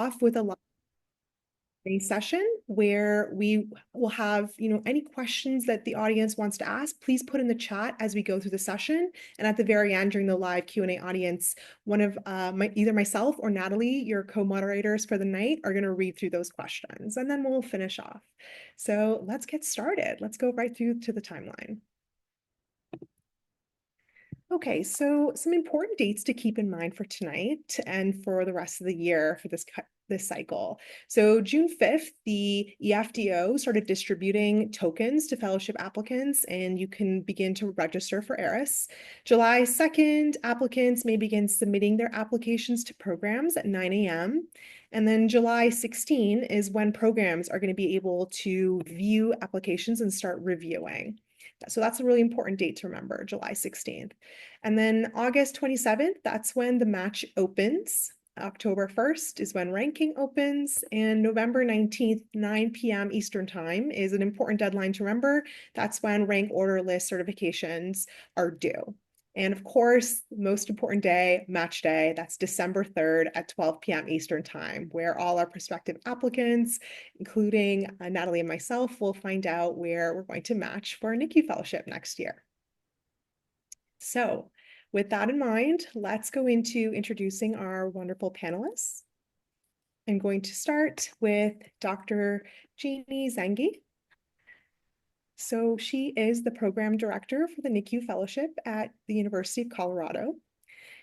off with a session where we will have, any questions that the audience wants to ask, please put in the chat as we go through the session. And at the very end, during the live Q&A audience, one of either myself or Natalie, your co-moderators for the night, are going to read through those questions, and then we'll finish off. So let's get started. Let's go right through to the timeline. Okay, so some important dates to keep in mind for tonight and for the rest of the year for this cycle. So June 5th, the EFDO started distributing tokens to fellowship applicants, and you can begin to register for ERIS. July 2nd, applicants may begin submitting their applications to programs at 9 a.m. And then July 16 is when programs are going to be able to view applications and start reviewing. So that's a really important date to remember, July 16th. And then August 27th, that's when the match opens. October 1st is when ranking opens, and November 19th, 9 p.m. Eastern Time is an important deadline to remember. That's when rank order list certifications are due. And of course, most important day, match day, that's December 3rd at 12 p.m. Eastern Time, where all our prospective applicants, including Natalie and myself, will find out where we're going to match for a NICU fellowship next year. So with that in mind, let's go into introducing our wonderful panelists. I'm going to start with Dr. Jeannie Zengi. So she is the program director for the NICU fellowship at the University of Colorado.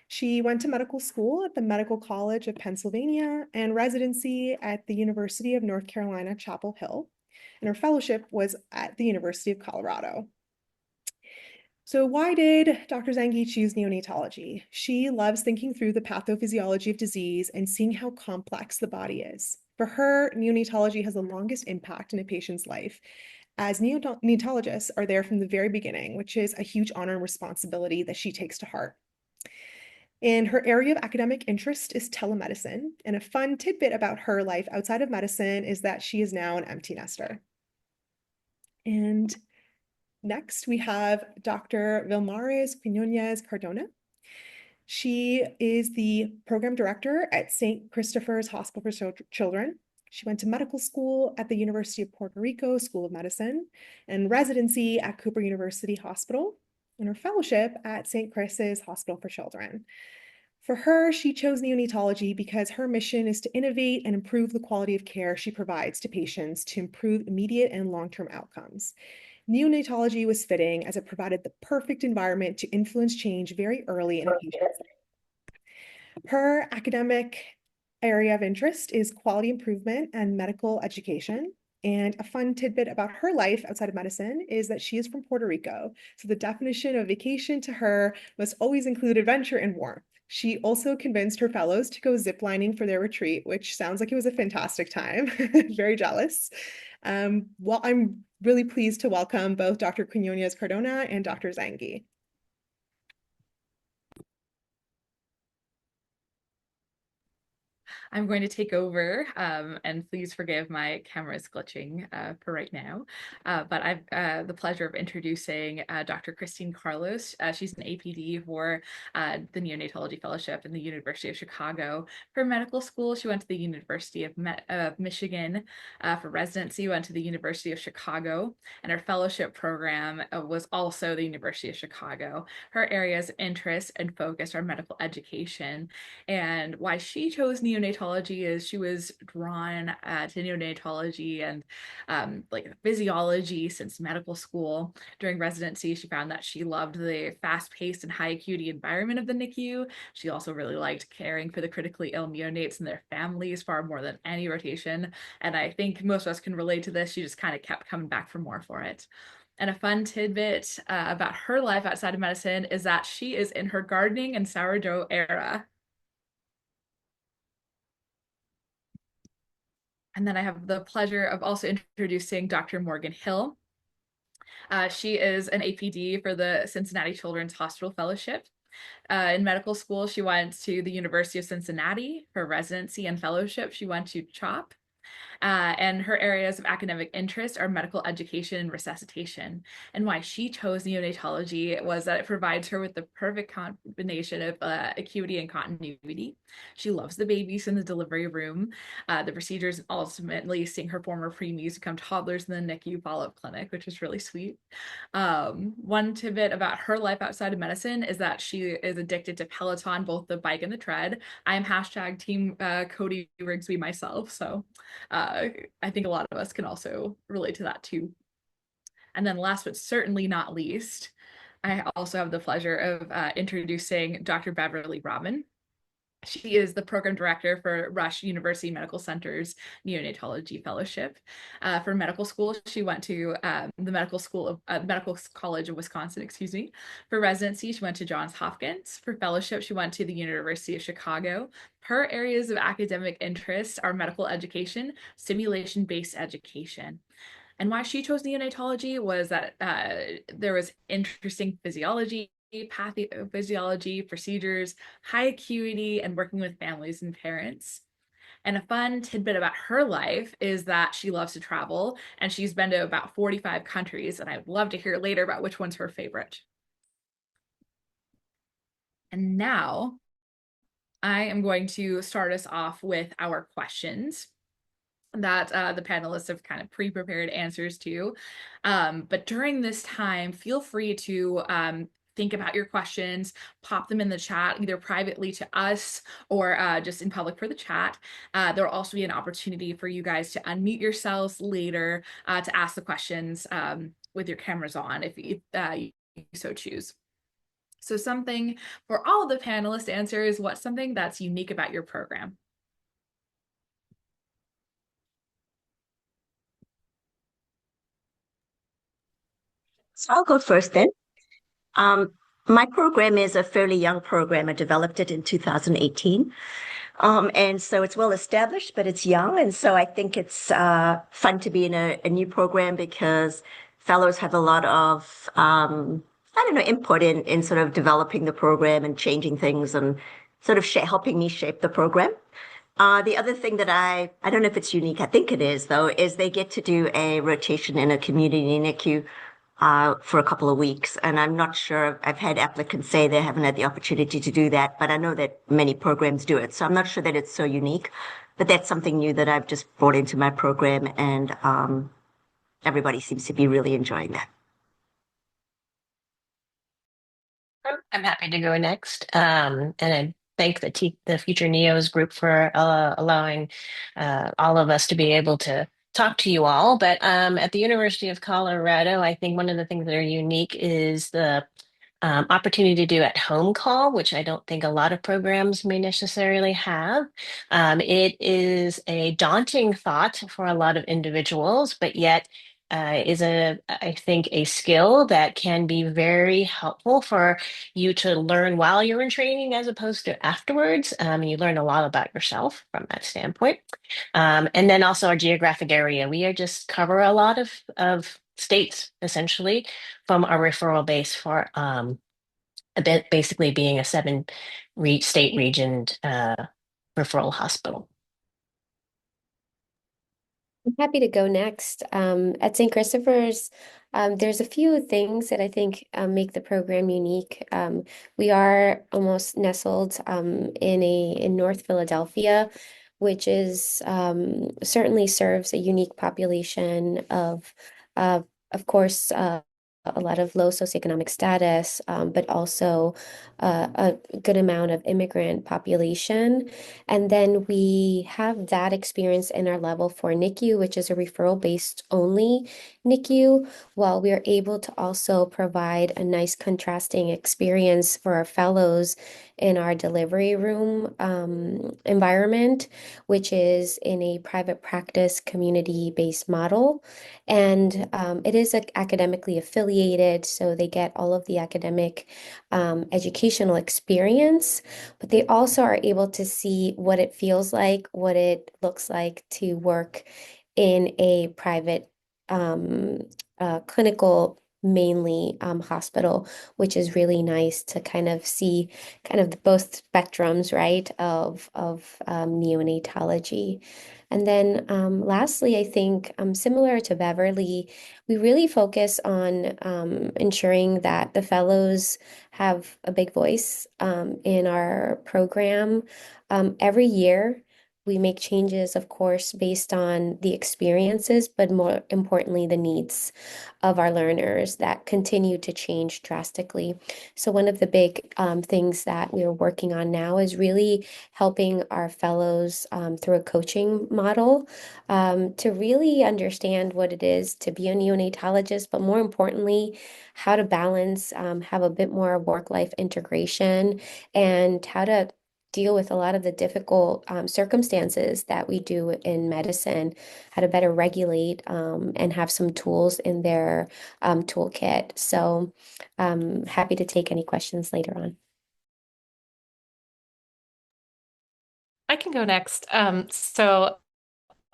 She went to medical school at the Medical College of Pennsylvania and residency at the University of North Carolina, Chapel Hill. And her fellowship was at the University of Colorado. So why did Dr. Zengi choose neonatology? She loves thinking through the pathophysiology of disease and seeing how complex the body is. For her, neonatology has the longest impact in a patient's life, as neonatologists are there from the very beginning, which is a huge honor and responsibility that she takes to heart. And her area of academic interest is telemedicine. And a fun tidbit about her life outside of medicine is that she is now an empty nester. And next, we have Dr. Vilmares Quinones Cardona. She is the program director at St. Christopher's Hospital for Children. She went to medical school at the University of Puerto Rico School of Medicine and residency at Cooper University Hospital, and her fellowship at St. Chris's Hospital for Children. For her, she chose neonatology because her mission is to innovate and improve the quality of care she provides to patients to improve immediate and long-term outcomes. Neonatology was fitting as it provided the perfect environment to influence change very early in a patient's life. Her academic area of interest is quality improvement and medical education. And a fun tidbit about her life outside of medicine is that she is from Puerto Rico. So the definition of vacation to her must always include adventure and warmth. She also convinced her fellows to go ziplining for their retreat, which sounds like it was a fantastic time. Very jealous. Well, I'm really pleased to welcome both Dr. Quinones Cardona and Dr. Zengi. I'm going to take over, and please forgive my camera's glitching for right now. But I've the pleasure of introducing Dr. Christine Carlos. She's an APD for the Neonatology Fellowship in the University of Chicago. For medical school, she went to the University of Michigan. For residency, went to the University of Chicago, and her fellowship program was also the University of Chicago. Her areas of interest and focus are medical education, and why she chose neonatology is she was drawn to neonatology and like physiology since medical school. During residency, she found that she loved the fast-paced and high acuity environment of the NICU. She also really liked caring for the critically ill neonates and their families far more than any rotation. And I think most of us can relate to this. She just kind of kept coming back for more for it. And a fun tidbit about her life outside of medicine is that she is in her gardening and sourdough era. And then I have the pleasure of also introducing Dr. Morgan Hill. She is an APD for the Cincinnati Children's Hospital Fellowship. In medical school, she went to the University of Cincinnati for residency and fellowship. She went to CHOP. and her areas of academic interest are medical education and resuscitation. And why she chose neonatology was that it provides her with the perfect combination of acuity and continuity. She loves the babies in the delivery room, the procedures, and ultimately seeing her former preemies become toddlers in the NICU follow-up clinic, which is really sweet. One tidbit about her life outside of medicine is that she is addicted to Peloton, both the bike and the tread. I am hashtag team Cody Rigsby myself, so I think a lot of us can also relate to that too. And then last but certainly not least, I also have the pleasure of introducing Dr. Beverly Robin. She is the program director for Rush University Medical Center's Neonatology Fellowship. For medical school, she went to the Medical College of Wisconsin, excuse me. For residency, she went to Johns Hopkins. For fellowship, she went to the University of Chicago. Her areas of academic interest are medical education, simulation-based education. And why she chose neonatology was that there was interesting physiology, pathophysiology, procedures, high acuity, and working with families and parents. And a fun tidbit about her life is that she loves to travel and she's been to about 45 countries. And I'd love to hear later about which one's her favorite. And now I am going to start us off with our questions that the panelists have kind of pre-prepared answers to. But during this time, feel free to think about your questions, pop them in the chat, either privately to us or just in public for the chat. There'll also be an opportunity for you guys to unmute yourselves later to ask the questions with your cameras on if you so choose. So something for all of the panelists answer is what's something that's unique about your program? So I'll go first then. Um, my program is a fairly young program. I developed it in 2018. And so it's well established, but it's young. And so I think it's fun to be in a new program because fellows have a lot of, I don't know, input in sort of developing the program and changing things and sort of helping me shape the program. The other thing that I don't know if it's unique, I think it is though, is they get to do a rotation in a community NICU for a couple of weeks. And I'm not sure, I've had applicants say they haven't had the opportunity to do that, but I know that many programs do it. So I'm not sure that it's so unique, but that's something new that I've just brought into my program. And everybody seems to be really enjoying that. I'm happy to go next. And I thank the Future Neos group for allowing all of us to be able to talk to you all. But at the University of Colorado, I think one of the things that are unique is the opportunity to do at home call, which I don't think a lot of programs may necessarily have. It is a daunting thought for a lot of individuals, but yet is I think, a skill that can be very helpful for you to learn while you're in training as opposed to afterwards. You learn a lot about yourself from that standpoint. And then also our geographic area. We are just cover a lot of states essentially from our referral base for a bit basically being a state region referral hospital. I'm happy to go next. At St. Christopher's, there's a few things that I think make the program unique. We are almost nestled in North Philadelphia, which is certainly serves a unique population of course, a lot of low socioeconomic status, but also a good amount of immigrant population. And then we have that experience in our level 4 NICU, which is a referral-based only NICU, while we are able to also provide a nice contrasting experience for our fellows in our delivery room environment, which is in a private practice community-based model. And it is academically affiliated, so they get all of the academic educational experience, but they also are able to see what it feels like, what it looks like to work in a private clinical mainly hospital, which is really nice to kind of see kind of both spectrums, right, of neonatology. And then lastly, I think similar to Beverly, we really focus on ensuring that the fellows have a big voice in our program. Every year, we make changes, of course, based on the experiences, but more importantly, the needs of our learners that continue to change drastically. So one of the big things that we're working on now is really helping our fellows through a coaching model to really understand what it is to be a neonatologist, but more importantly, how to balance, have a bit more work-life integration, and how to deal with a lot of the difficult circumstances that we do in medicine, how to better regulate and have some tools in their toolkit. So happy to take any questions later on. I can go next. So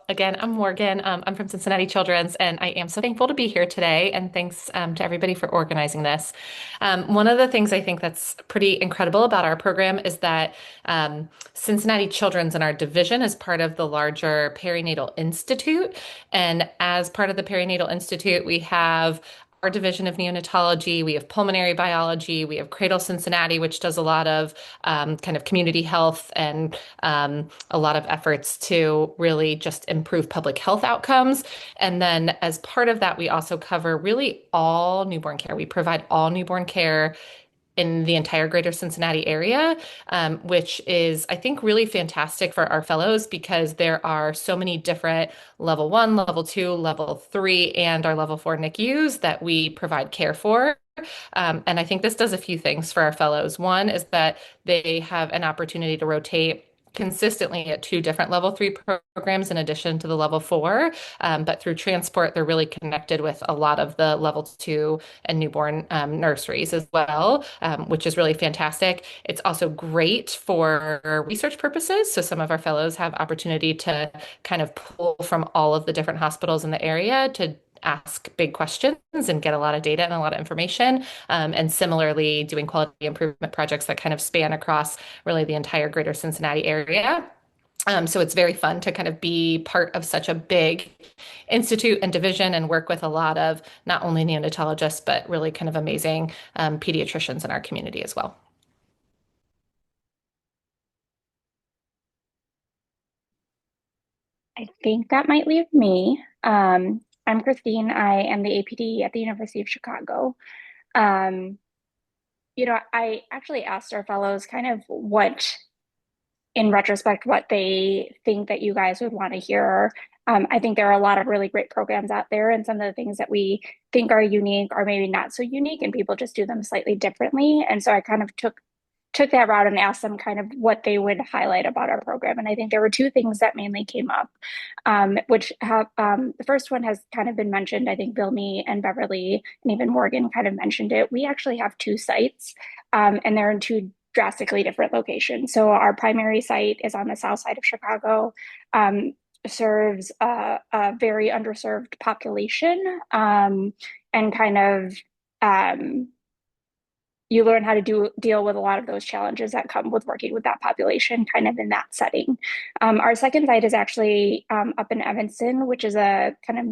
again, I'm Morgan. I'm from Cincinnati Children's, and I am so thankful to be here today. And thanks to everybody for organizing this. One of the things I think that's pretty incredible about our program is that Cincinnati Children's and our division is part of the larger Perinatal Institute. And as part of the Perinatal Institute, we have our division of neonatology, we have pulmonary biology, we have Cradle Cincinnati, which does a lot of kind of community health and a lot of efforts to really just improve public health outcomes. And then as part of that, we also cover really all newborn care. We provide all newborn care in the entire greater Cincinnati area, which is, I think, really fantastic for our fellows because there are so many different level 1, level 2, level 3, and our level 4 NICUs that we provide care for. And I think this does a few things for our fellows. One is that they have an opportunity to rotate consistently at 2 different level 3 programs in addition to the level 4. But through transport, they're really connected with a lot of the level 2 and newborn nurseries as well, which is really fantastic. It's also great for research purposes. So some of our fellows have opportunity to kind of pull from all of the different hospitals in the area to ask big questions and get a lot of data and a lot of information. And similarly, doing quality improvement projects that kind of span across really the entire greater Cincinnati area. So it's very fun to kind of be part of such a big institute and division and work with a lot of not only neonatologists, but really kind of amazing pediatricians in our community as well. I think that might leave me. I'm Christine. I am the APD at the University of Chicago. I actually asked our fellows kind of in retrospect, what they think that you guys would want to hear. I think there are a lot of really great programs out there, and some of the things that we think are unique are maybe not so unique, and people just do them slightly differently. And so I kind of took that route and asked them kind of what they would highlight about our program. And I think there were 2 things that mainly came up, which have the first one has kind of been mentioned. I think Bill, me, and Beverly, and even Morgan kind of mentioned it. We actually have 2 sites, and they're in 2 drastically different locations. So our primary site is on the south side of Chicago, serves a very underserved population, and kind of you learn how to deal with a lot of those challenges that come with working with that population kind of in that setting. Our second site is actually up in Evanston, which is a kind of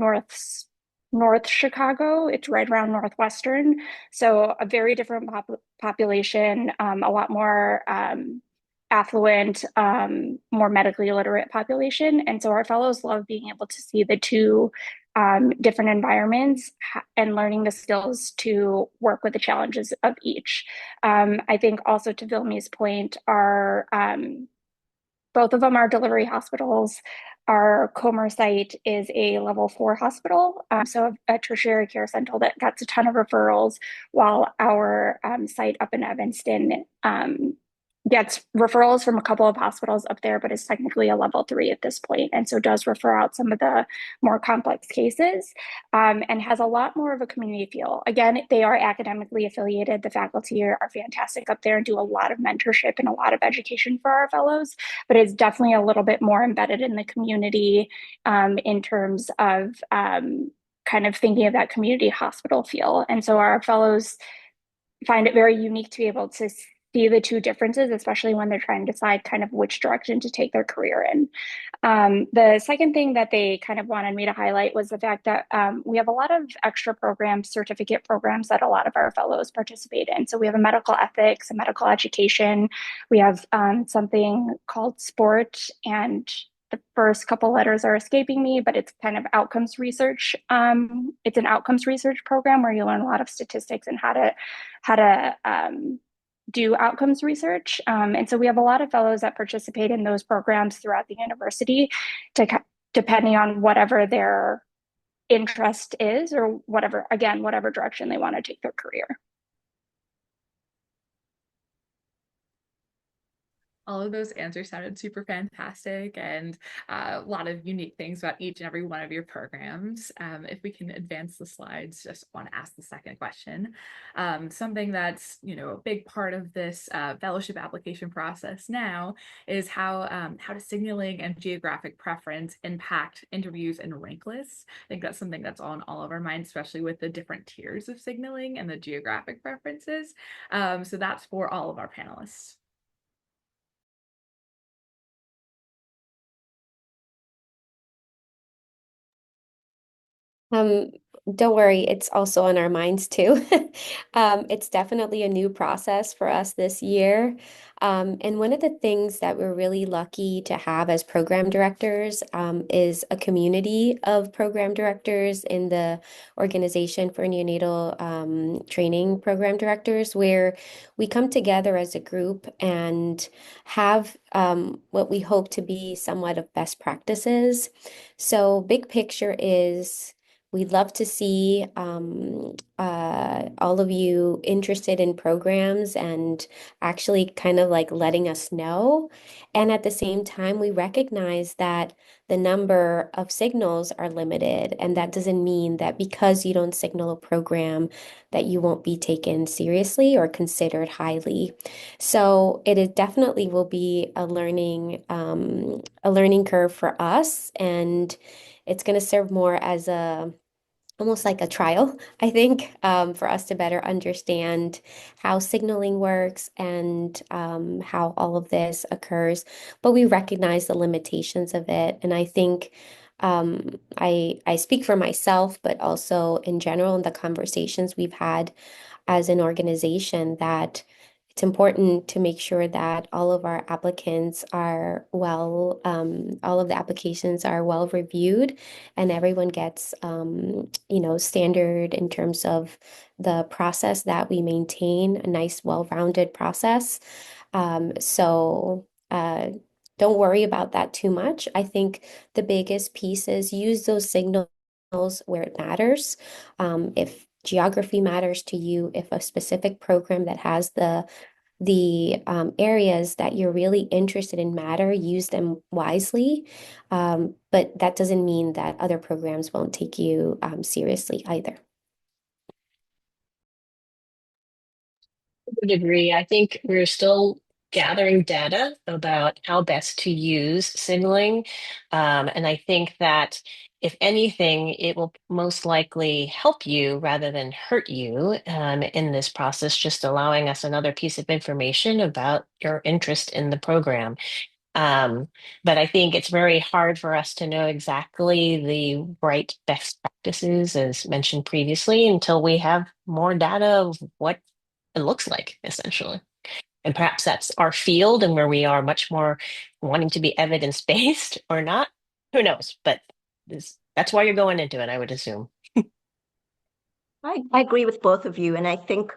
North Chicago. It's right around Northwestern. So a very different population, a lot more affluent, more medically literate population. And so our fellows love being able to see the 2 different environments and learning the skills to work with the challenges of each. I think also to Vilmi's point, both of them are delivery hospitals. Our Comer site is a level 4 hospital, so a tertiary care center that gets a ton of referrals, while our site up in Evanston gets referrals from a couple of hospitals up there, but is technically a level 3 at this point, and so does refer out some of the more complex cases, and has a lot more of a community feel. Again, they are academically affiliated. The faculty are fantastic up there and do a lot of mentorship and a lot of education for our fellows, but it's definitely a little bit more embedded in the community, in terms of kind kind of thinking of that community hospital feel. And so our fellows find it very unique to be able to see the two differences, especially when they're trying to decide kind of which direction to take their career in. The second thing that they kind of wanted me to highlight was the fact that we have a lot of extra programs, certificate programs that a lot of our fellows participate in. So we have a medical ethics, a medical education. We have something called sport, and the first couple letters are escaping me, but it's kind of outcomes research. It's an outcomes research program where you learn a lot of statistics and how to do outcomes research. And so we have a lot of fellows that participate in those programs throughout the university, depending on whatever their interest is, or whatever direction they want to take their career. All of those answers sounded super fantastic, and a lot of unique things about each and every one of your programs. If we can advance the slides, just want to ask the second question. Something that's, a big part of this fellowship application process now is how does signaling and geographic preference impact interviews and rank lists? I think that's something that's on all of our minds, especially with the different tiers of signaling and the geographic preferences. So that's for all of our panelists. Don't worry, it's also on our minds too. It's definitely a new process for us this year. And one of the things that we're really lucky to have as program directors is a community of program directors in the Organization for Neonatal Training Program Directors, where we come together as a group and have what we hope to be somewhat of best practices. So, big picture is we'd love to see all of you interested in programs and actually kind of like letting us know. And at the same time, we recognize that the number of signals are limited. And that doesn't mean that because you don't signal a program that you won't be taken seriously or considered highly. So it is definitely will be a learning curve for us. And it's going to serve more as almost like a trial, I think, for us to better understand how signaling works and how all of this occurs. But we recognize the limitations of it. And I think I speak for myself, but also in general in the conversations we've had as an organization that it's important to make sure that all of our applicants are all of the applications are well reviewed and everyone gets, standard in terms of the process that we maintain, a nice, well-rounded process. So don't worry about that too much. I think the biggest piece is use those signals where it matters. If geography matters to you, if a specific program that has the areas that you're really interested in matter, use them wisely. But that doesn't mean that other programs won't take you seriously either. I would agree. I think we're still gathering data about how best to use signaling. And I think that if anything, it will most likely help you rather than hurt you in this process, just allowing us another piece of information about your interest in the program. Um, but I think it's very hard for us to know exactly the right best practices, as mentioned previously, until we have more data of what it looks like, essentially. And perhaps that's our field and where we are much more wanting to be evidence-based or not. Who knows? But that's why you're going into it, I would assume. I agree with both of you. And I think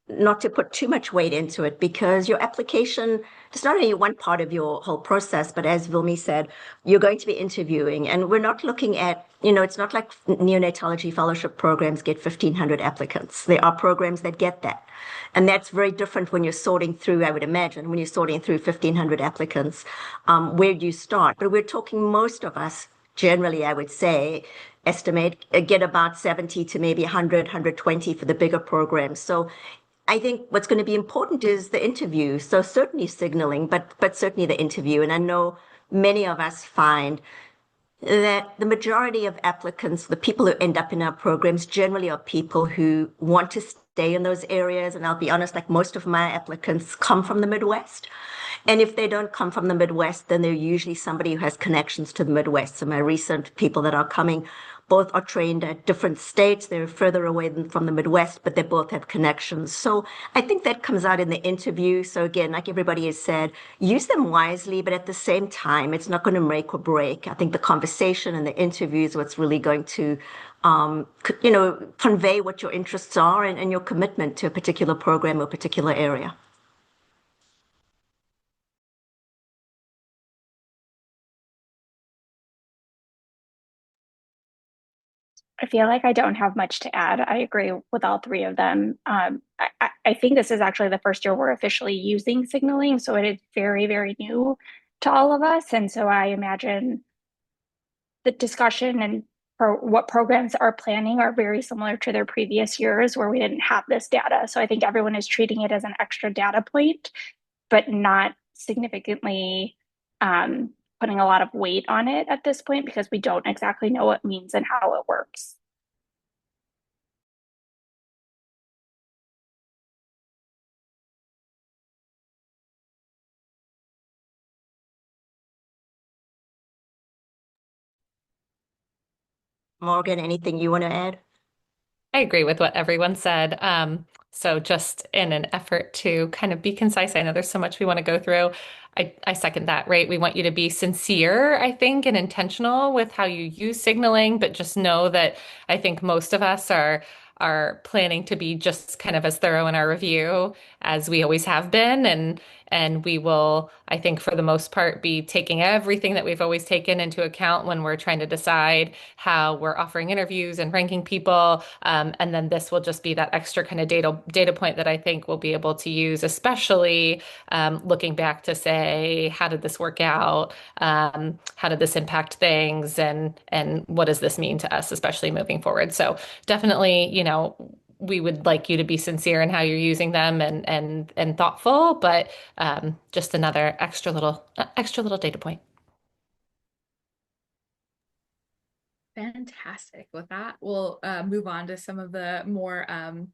not to put too much weight into it because your application is not only one part of your whole process, but as Vilmi said, you're going to be interviewing. And we're not looking at, it's not like neonatology fellowship programs get 1,500 applicants. There are programs that get that. And that's very different when you're sorting through, I would imagine, when you're sorting through 1,500 applicants, where do you start? But we're talking most of us, generally, I would say, estimate get about 70 to maybe 100, 120 for the bigger programs. So I think what's going to be important is the interview. So certainly signaling, but certainly the interview. And I know many of us find that the majority of applicants, the people who end up in our programs, generally are people who want to stay in those areas. And I'll be honest, like most of my applicants come from the Midwest. And if they don't come from the Midwest, then they're usually somebody who has connections to the Midwest. So my recent people that are coming both are trained at different states. They're further away than from the Midwest, but they both have connections. So I think that comes out in the interview. So again, like everybody has said, use them wisely, but at the same time, it's not going to make or break. I think the conversation and the interview is what's really going to convey what your interests are and your commitment to a particular program or particular area. I feel like I don't have much to add. I agree with all three of them. I think this is actually the first year we're officially using signaling, so it is very, very new to all of us. And so I imagine the discussion and what programs are planning are very similar to their previous years where we didn't have this data. So I think everyone is treating it as an extra data point, but not significantly putting a lot of weight on it at this point because we don't exactly know what it means and how it works. Morgan, anything you want to add? I agree with what everyone said. So just in an effort to kind of be concise, I know there's so much we want to go through. I second that, right? We want you to be sincere, I think, and intentional with how you use signaling, but just know that I think most of us are planning to be just kind of as thorough in our review as we always have been. And we will, I think, for the most part, be taking everything that we've always taken into account when we're trying to decide how we're offering interviews and ranking people. And then this will just be that extra kind of data point that I think we'll be able to use, especially looking back to say, how did this work out? How did this impact things? And what does this mean to us, especially moving forward? So definitely, we would like you to be sincere in how you're using them and thoughtful, but just another extra little data point. Fantastic. With that, we'll move on to some of the more of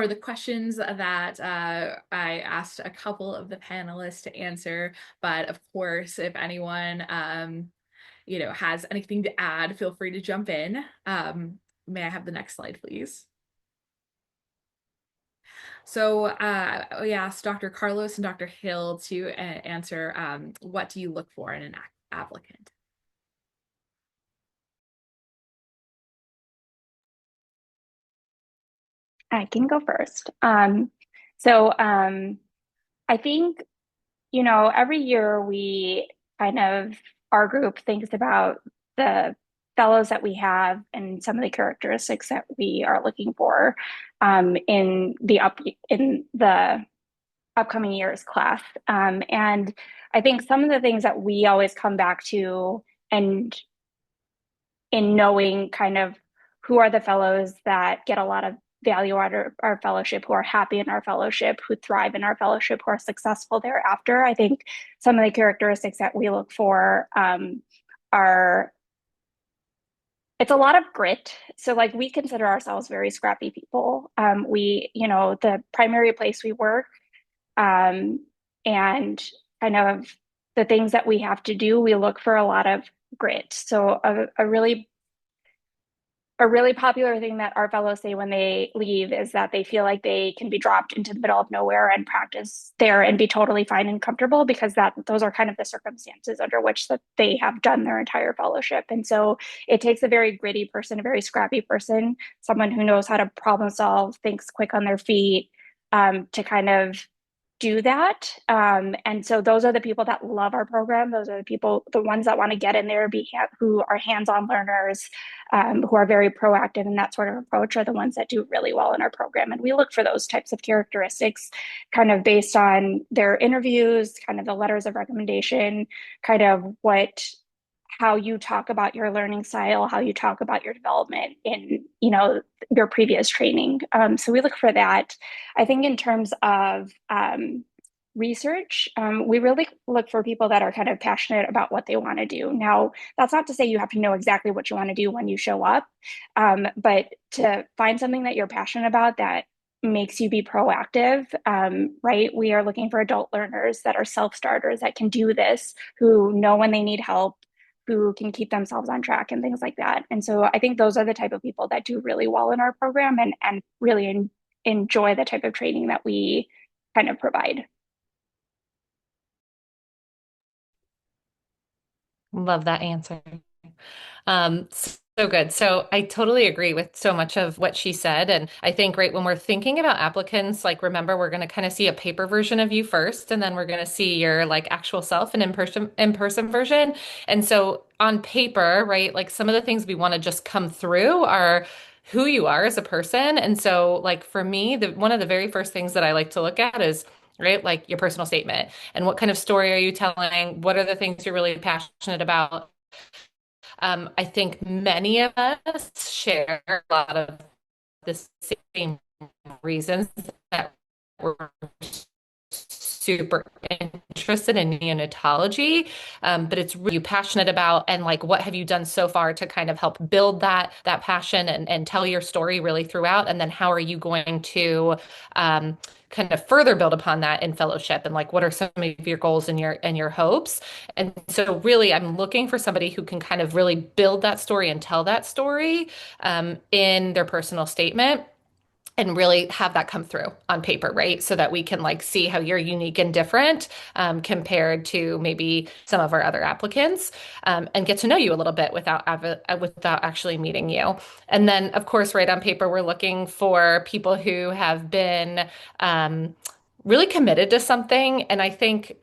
the questions that I asked a couple of the panelists to answer. But of course, if anyone has anything to add, feel free to jump in. May I have the next slide, please? So we asked Dr. Carlos and Dr. Hill to answer what do you look for in an applicant? I can go first. I think, every year our group thinks about the fellows that we have and some of the characteristics that we are looking for in the upcoming year's class. And I think some of the things that we always come back to and in knowing kind of who are the fellows that get a lot of value out of our fellowship, who are happy in our fellowship, who thrive in our fellowship, who are successful thereafter. I think some of the characteristics that we look for are it's a lot of grit. So like we consider ourselves very scrappy people. The primary place we work and kind of the things that we have to do, we look for a lot of grit. So a really popular thing that our fellows say when they leave is that they feel like they can be dropped into the middle of nowhere and practice there and be totally fine and comfortable because those are kind of the circumstances under which that they have done their entire fellowship. And so it takes a very gritty person, a very scrappy person, someone who knows how to problem solve, thinks quick on their feet, to kind of do that. And so those are the people that love our program. Those are the ones that want to get in there, who are hands-on learners, who are very proactive in that sort of approach are the ones that do really well in our program. And we look for those types of characteristics kind of based on their interviews, kind of the letters of recommendation, kind of how you talk about your learning style, how you talk about your development in, your previous training. So we look for that. I think in terms of research, we really look for people that are kind of passionate about what they want to do. Now, that's not to say you have to know exactly what you want to do when you show up, but to find something that you're passionate about that makes you be proactive, right? We are looking for adult learners that are self-starters that can do this, who know when they need help, who can keep themselves on track and things like that. And so I think those are the type of people that do really well in our program and really enjoy the type of training that we kind of provide. Love that answer. So good. So I totally agree with so much of what she said. And I think, right, when we're thinking about applicants, like remember, we're going to kind of see a paper version of you first, and then we're going to see your like actual self and in-person version. And so on paper, right, like some of the things we want to just come through are who you are as a person. And so like for me, one of the very first things that I like to look at is right? Like your personal statement and what kind of story are you telling? What are the things you're really passionate about? I think many of us share a lot of the same reasons that we're super interested in neonatology, but it's really passionate about and like what have you done so far to kind of help build that passion and tell your story really throughout, and then how are you going to kind of further build upon that in fellowship, and like what are some of your goals and your hopes. And so really I'm looking for somebody who can kind of really build that story and tell that story in their personal statement and really have that come through on paper, right? So that we can like see how you're unique and different compared to maybe some of our other applicants, and get to know you a little bit without actually meeting you. And then, of course, right on paper, we're looking for people who have been really committed to something. And I think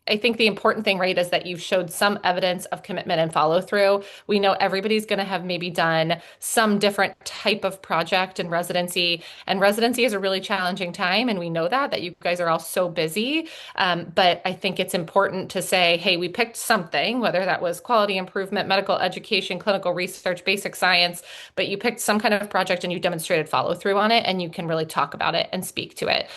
the important thing, right, is that you've showed some evidence of commitment and follow through. We know everybody's going to have maybe done some different type of project in residency, and residency is a really challenging time. And we know that you guys are all so busy. But I think it's important to say, hey, we picked something, whether that was quality improvement, medical education, clinical research, basic science, but you picked some kind of project and you demonstrated follow through on it, and you can really talk about it and speak to it,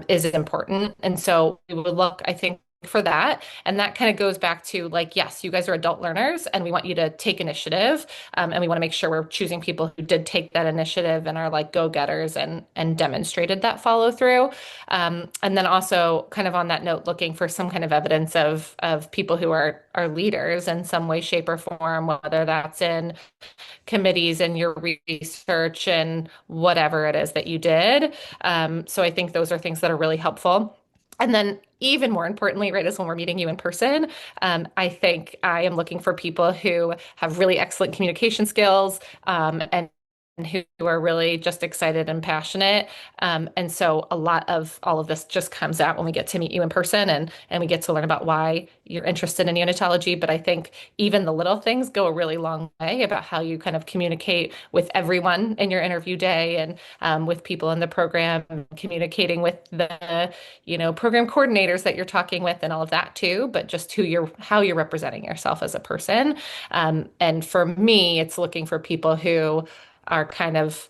is important. And so we would look, I think, for that. And that kind of goes back to like, yes, you guys are adult learners and we want you to take initiative. And we want to make sure we're choosing people who did take that initiative and are like go-getters and demonstrated that follow through. And then also kind of on that note, looking for some kind of evidence of people who are leaders in some way, shape, or form, whether that's in committees and your research and whatever it is that you did. So I think those are things that are really helpful. And then even more importantly, right, is when we're meeting you in person, I think I am looking for people who have really excellent communication skills, and who are really just excited and passionate. And so a lot of all of this just comes out when we get to meet you in person, and we get to learn about why you're interested in neonatology. But I think even the little things go a really long way about how you kind of communicate with everyone in your interview day, and with people in the program, communicating with the, program coordinators that you're talking with and all of that too, but just how you're representing yourself as a person. And for me, it's looking for people who are kind of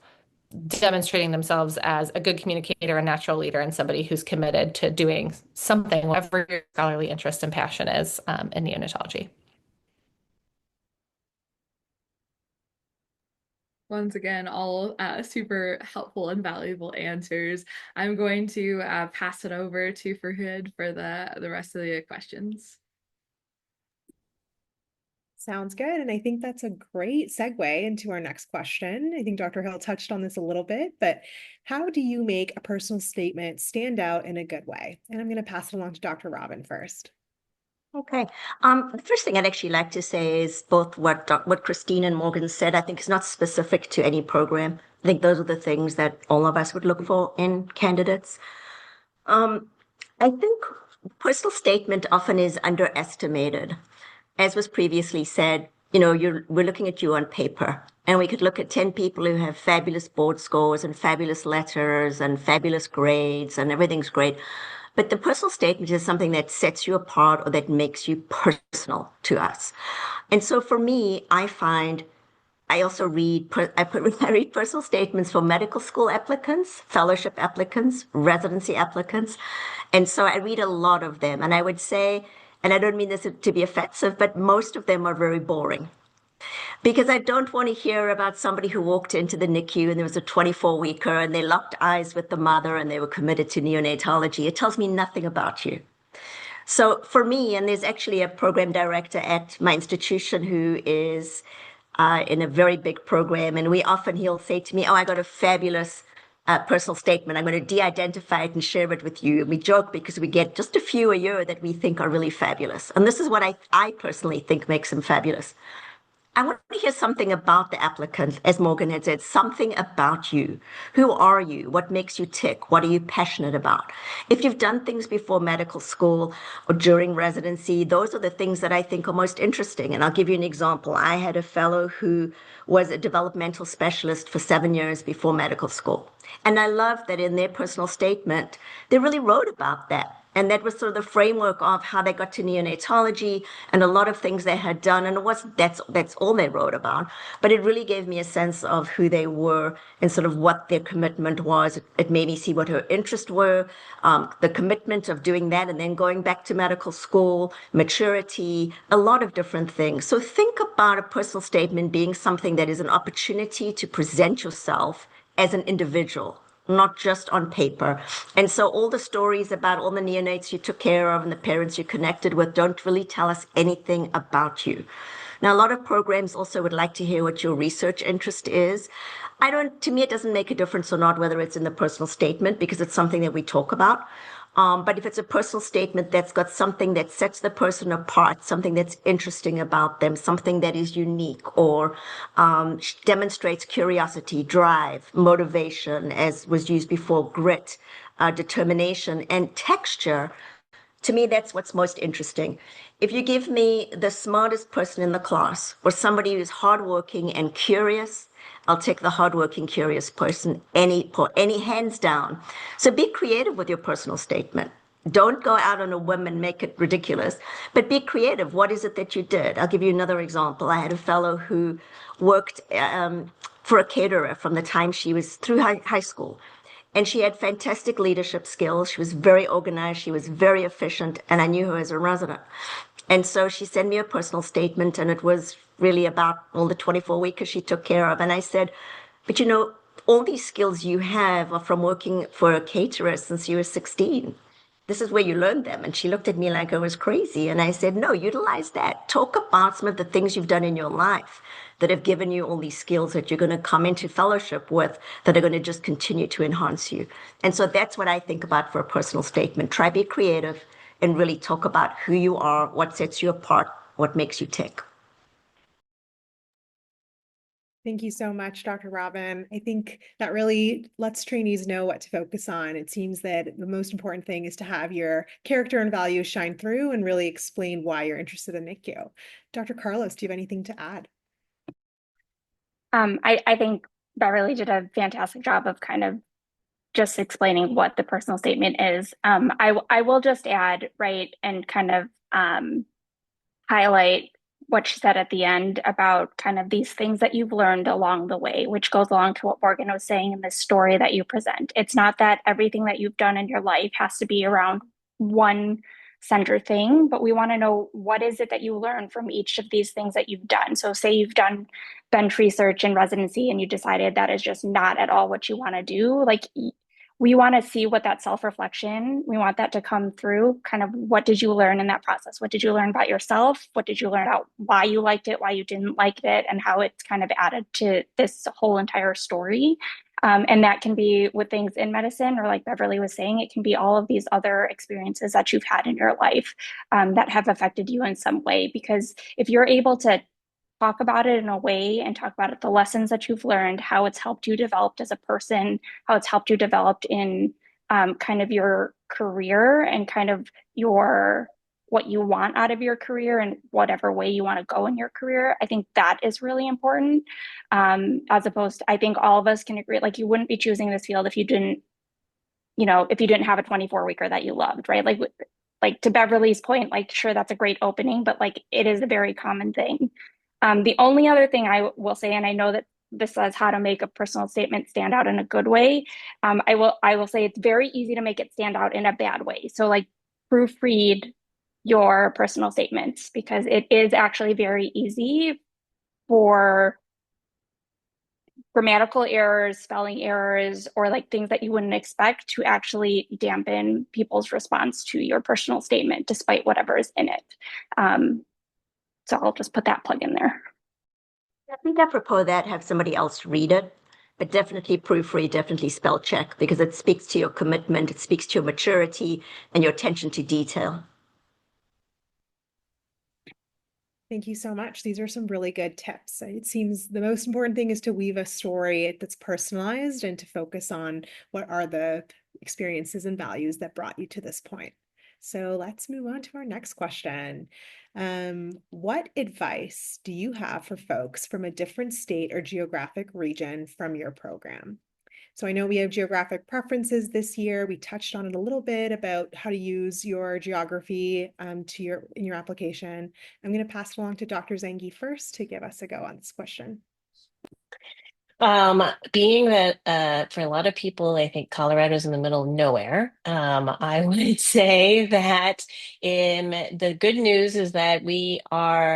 demonstrating themselves as a good communicator, a natural leader, and somebody who's committed to doing something, whatever your scholarly interest and passion is, in neonatology. Once again, all super helpful and valuable answers. I'm going to pass it over to Farhid for the rest of the questions. Sounds good. And I think that's a great segue into our next question. I think Dr. Hill touched on this a little bit, but how do you make a personal statement stand out in a good way? And I'm going to pass it along to Dr. Robin first. Okay. The first thing I'd actually like to say is both what Christine and Morgan said, I think is not specific to any program. I think those are the things that all of us would look for in candidates. I think personal statement often is underestimated. As was previously said, we're looking at you on paper, and we could look at 10 people who have fabulous board scores and fabulous letters and fabulous grades and everything's great. But the personal statement is something that sets you apart or that makes you personal to us. And so for me, I find I also read I read personal statements for medical school applicants, fellowship applicants, residency applicants, And so I read a lot of them. And I would say, and I don't mean this to be offensive, but most of them are very boring. Because I don't want to hear about somebody who walked into the NICU and there was a 24-weeker and they locked eyes with the mother and they were committed to neonatology. It tells me nothing about you. So for me, and there's actually a program director at my institution who is in a very big program, and he'll say to me, "Oh, I got a fabulous personal statement. I'm going to de-identify it and share it with you." And we joke because we get just a few a year that we think are really fabulous, and this is what I personally think makes them fabulous. I want to hear something about the applicant, as Morgan had said, something about you. Who are you? What makes you tick? What are you passionate about? If you've done things before medical school or during residency, those are the things that I think are most interesting. And I'll give you an example. I had a fellow who was a developmental specialist for 7 years before medical school. And I love that in their personal statement, they really wrote about that. And that was sort of the framework of how they got to neonatology and a lot of things they had done. And that's all they wrote about. But it really gave me a sense of who they were and sort of what their commitment was. It made me see what her interests were, the commitment of doing that and then going back to medical school, maturity, a lot of different things. So think about a personal statement being something that is an opportunity to present yourself as an individual, not just on paper. And so all the stories about all the neonates you took care of and the parents you connected with don't really tell us anything about you. Now, a lot of programs also would like to hear what your research interest is. To me, it doesn't make a difference or not whether it's in the personal statement because it's something that we talk about. But if it's a personal statement that's got something that sets the person apart, something that's interesting about them, something that is unique or demonstrates curiosity, drive, motivation, as was used before, grit, determination, and texture, to me, that's what's most interesting. If you give me the smartest person in the class or somebody who's hardworking and curious, I'll take the hardworking, curious person any hands down. So be creative with your personal statement. Don't go out on a whim and make it ridiculous, but be creative. What is it that you did? I'll give you another example. I had a fellow who worked for a caterer from the time she was through high school. And she had fantastic leadership skills. She was very organized. She was very efficient. And I knew her as a resident. And so she sent me a personal statement, and it was really about all the 24 weekers she took care of. And I said, but all these skills you have are from working for a caterer since you were 16. This is where you learned them. And she looked at me like I was crazy. And I said, no, utilize that. Talk about some of the things you've done in your life that have given you all these skills that you're going to come into fellowship with that are going to just continue to enhance you. And so that's what I think about for a personal statement. Try be creative and really talk about who you are, what sets you apart, what makes you tick. Thank you so much, Dr. Robin. I think that really lets trainees know what to focus on. It seems that the most important thing is to have your character and values shine through and really explain why you're interested in NICU. Dr. Carlos, do you have anything to add? I think Beverly did a fantastic job of kind of just explaining what the personal statement is. I will just add, right, and kind of highlight what she said at the end about kind of these things that you've learned along the way, which goes along to what Morgan was saying in this story that you present. It's not that everything that you've done in your life has to be around one center thing, but we want to know what is it that you learn from each of these things that you've done. So say you've done bench research in residency and you decided that is just not at all what you want to do, like we want to see what that self-reflection, we want that to come through. Kind of what did you learn in that process? What did you learn about yourself? What did you learn about why you liked it, why you didn't like it, and how it's kind of added to this whole entire story? And that can be with things in medicine, or like Beverly was saying, it can be all of these other experiences that you've had in your life that have affected you in some way. Because if you're able to talk about it in a way and talk about it, the lessons that you've learned, how it's helped you develop as a person, how it's helped you develop in kind of your career and kind of what you want out of your career and whatever way you want to go in your career. I think that is really important. As opposed to, I think all of us can agree, like you wouldn't be choosing this field if you didn't have a 24-weeker that you loved, right? Like to Beverly's point, like, sure, that's a great opening, but like it is a very common thing. The only other thing I will say, and I know that this says how to make a personal statement stand out in a good way. I will say it's very easy to make it stand out in a bad way. So like proofread your personal statements because it is actually very easy for grammatical errors, spelling errors, or like things that you wouldn't expect to actually dampen people's response to your personal statement, despite whatever is in it. So I'll just put that plug in there. I think I propose that have somebody else read it, but definitely proofread, definitely spell check because it speaks to your commitment, it speaks to your maturity and your attention to detail. Thank you so much. These are some really good tips. It seems the most important thing is to weave a story that's personalized and to focus on what are the experiences and values that brought you to this point. So let's move on to our next question. What advice do you have for folks from a different state or geographic region from your program? So I know we have geographic preferences this year. We touched on it a little bit about how to use your geography in your application. I'm going to pass it along to Dr. Zangi first to give us a go on this question. Being that for a lot of people, I think Colorado's in the middle of nowhere. I would say that the good news is that we are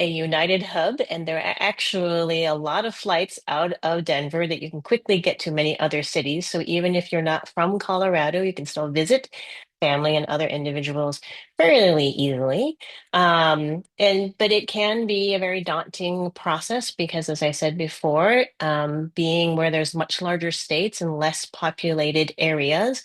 a United hub, and there are actually a lot of flights out of Denver that you can quickly get to many other cities. So even if you're not from Colorado, you can still visit family and other individuals fairly easily. But it can be a very daunting process because, as I said before, being where there's much larger states and less populated areas,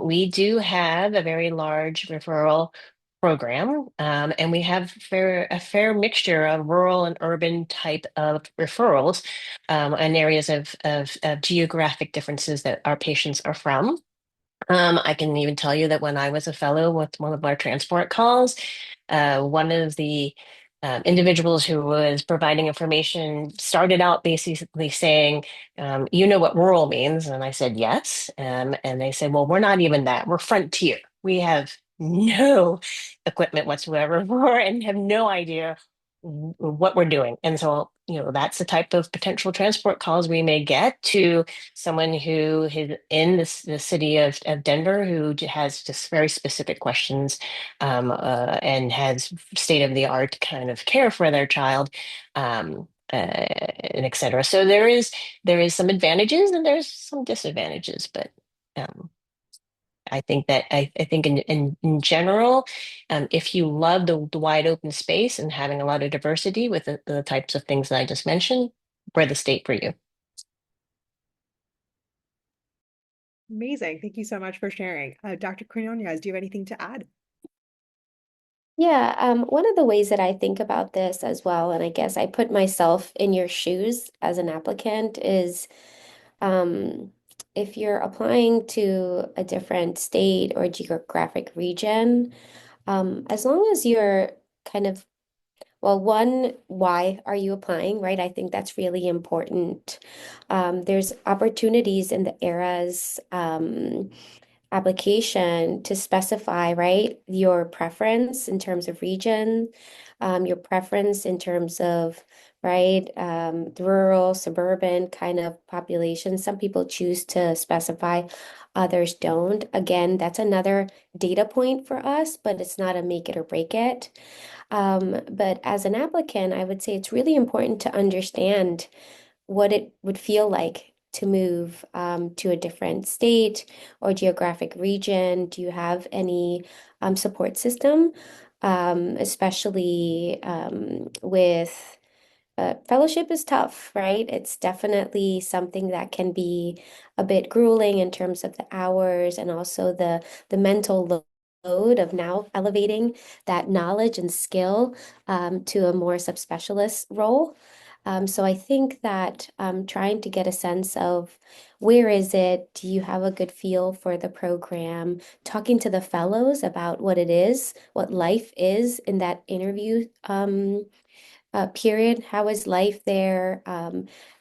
we do have a very large referral program, and we have a fair mixture of rural and urban type of referrals, and areas of geographic differences that our patients are from. I can even tell you that when I was a fellow with one of our transport calls, one of the individuals who was providing information started out basically saying, you know what rural means? And I said, yes. And they said, well, we're not even that. We're frontier. We have no equipment whatsoever for and have no idea what we're doing. And so, that's the type of potential transport calls we may get to someone who is in the city of Denver who has just very specific questions, and has state of the art kind of care for their child, and et cetera. So there is some advantages and there's some disadvantages, but I think that I think in general, if you love the wide open space and having a lot of diversity with the types of things that I just mentioned, we're the state for you. Amazing. Thank you so much for sharing. Dr. Quinones, do you have anything to add? Yeah, one of the ways that I think about this as well, and I guess I put myself in your shoes as an applicant, is if you're applying to a different state or geographic region, as long as you're kind of, well, one, why are you applying, right? I think that's really important. There's opportunities in the ERAS application to specify, right, your preference in terms of region, your preference in terms of, right, the rural, suburban kind of population. Some people choose to specify, others don't. Again, that's another data point for us, but it's not a make it or break it. But as an applicant, I would say it's really important to understand what it would feel like to move to a different state or geographic region. Do you have any support system, especially with fellowship is tough, right? It's definitely something that can be a bit grueling in terms of the hours and also the mental load of now elevating that knowledge and skill to a more subspecialist role. So I think that trying to get a sense of where is it? Do you have a good feel for the program? Talking to the fellows about what it is, what life is in that interview period. How is life there?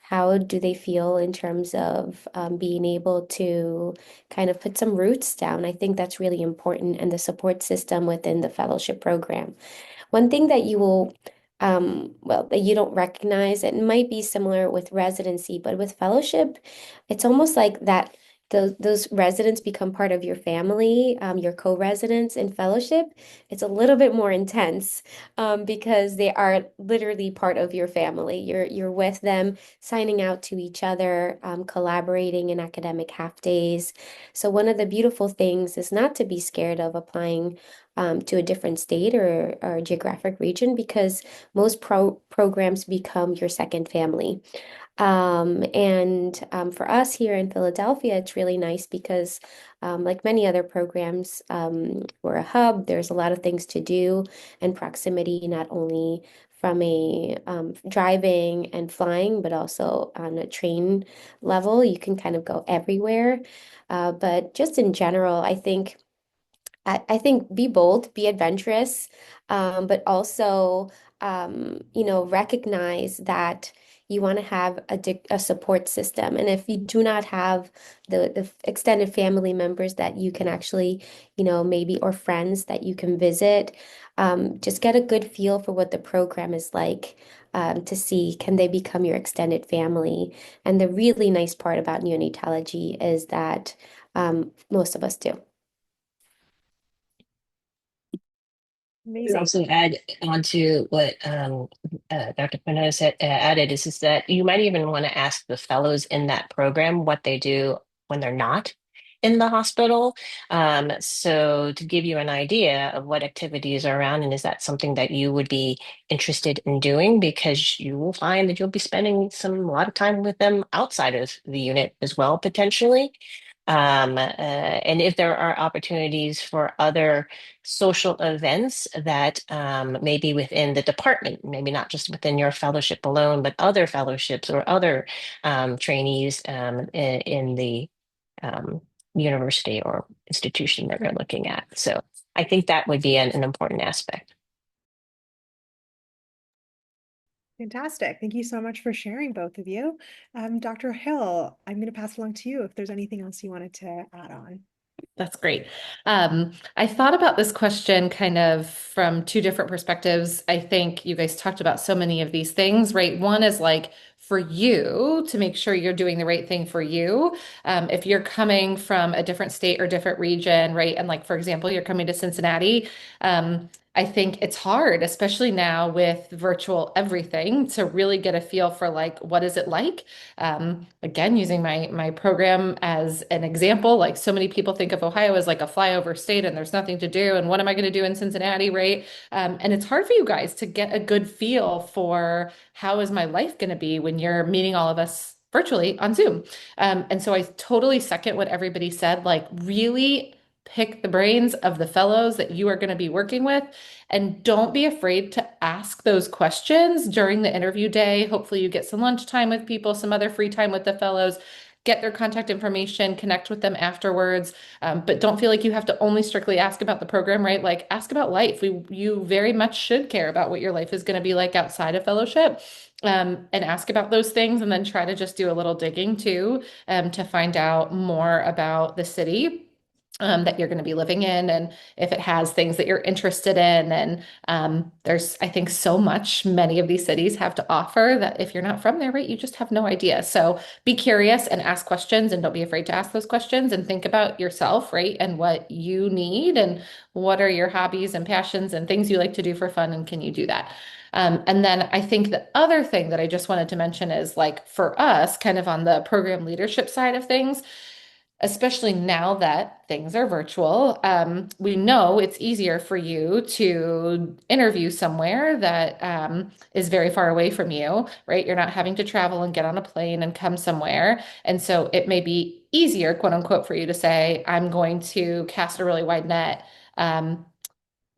How do they feel in terms of being able to kind of put some roots down? I think that's really important, and the support system within the fellowship program. One thing that you will well, that you don't recognize. It might be similar with residency, but with fellowship, it's almost like that those residents become part of your family, your co-residents in fellowship. It's a little bit more intense, because they are literally part of your family. You're with them, signing out to each other, collaborating in academic half days. So one of the beautiful things is not to be scared of applying to a different state or geographic region, because most programs become your second family. And for us here in Philadelphia, it's really nice because, like many other programs, we're a hub. There's a lot of things to do, and proximity, not only from a driving and flying, but also on a train level. You can kind of go everywhere. But just in general, I think be bold, be adventurous, but also, recognize that you want to have a support system. And if you do not have the extended family members that you can actually, maybe, or friends that you can visit, just get a good feel for what the program is like, to see, can they become your extended family? And the really nice part about neonatology is that most of us do. Would Amazing. also add on to what Dr. Pinez had added is that you might even want to ask the fellows in that program what they do when they're not in the hospital. So to give you an idea of what activities are around, and is that something that you would be interested in doing? Because you will find that you'll be spending a lot of time with them outside of the unit as well, potentially. And if there are opportunities for other social events that may be within the department, maybe not just within your fellowship alone, but other fellowships or other trainees in the um, university or institution that we're looking at. So I think that would be an important aspect. Fantastic. Thank you so much for sharing, both of you. Dr. Hill, I'm going to pass along to you if there's anything else you wanted to add on. That's great. I thought about this question kind of from two different perspectives. I think you guys talked about so many of these things, right? One is like for you to make sure you're doing the right thing for you. If you're coming from a different state or different region, right? And like, for example, you're coming to Cincinnati. I think it's hard, especially now with virtual everything, to really get a feel for like, what is it like? Again, using my program as an example, like so many people think of Ohio as like a flyover state and there's nothing to do. And what am I going to do in Cincinnati, right? And it's hard for you guys to get a good feel for how is my life going to be when you're meeting all of us virtually on Zoom. And so I totally second what everybody said, like really pick the brains of the fellows that you are going to be working with, and don't be afraid to ask those questions during the interview day. Hopefully, you get some lunchtime with people, some other free time with the fellows. Get their contact information, connect with them afterwards. But don't feel like you have to only strictly ask about the program, right? Like ask about life. You very much should care about what your life is going to be like outside of fellowship. And ask about those things, and then try to just do a little digging too, to find out more about the city that you're going to be living in, and if it has things that you're interested in. And there's, I think, so much many of these cities have to offer that if you're not from there, right, you just have no idea. So be curious and ask questions, and don't be afraid to ask those questions, and think about yourself, right, and what you need, and what are your hobbies and passions and things you like to do for fun, and can you do that? And then I think the other thing that I just wanted to mention is like for us, kind of on the program leadership side of things, especially now that things are virtual, we know it's easier for you to interview somewhere that is very far away from you, right? You're not having to travel and get on a plane and come somewhere. And so it may be easier, quote unquote, for you to say, I'm going to cast a really wide net.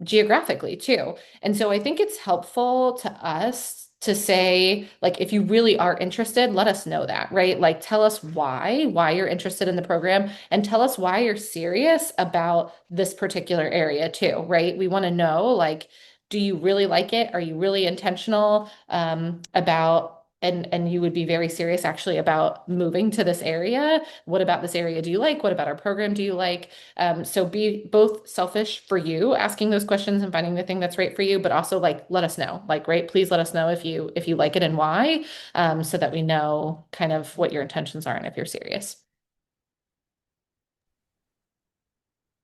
Geographically too. And so I think it's helpful to us to say, like, if you really are interested, let us know that, right? Like, tell us why you're interested in the program, and tell us why you're serious about this particular area too, right? We want to know, like, do you really like it? Are you really intentional about and you would be very serious actually about moving to this area. What about this area do you like? What about our program do you like? So be both selfish for you, asking those questions and finding the thing that's right for you, but also like let us know. Like, right, please let us know if you like it and why, so that we know kind of what your intentions are and if you're serious.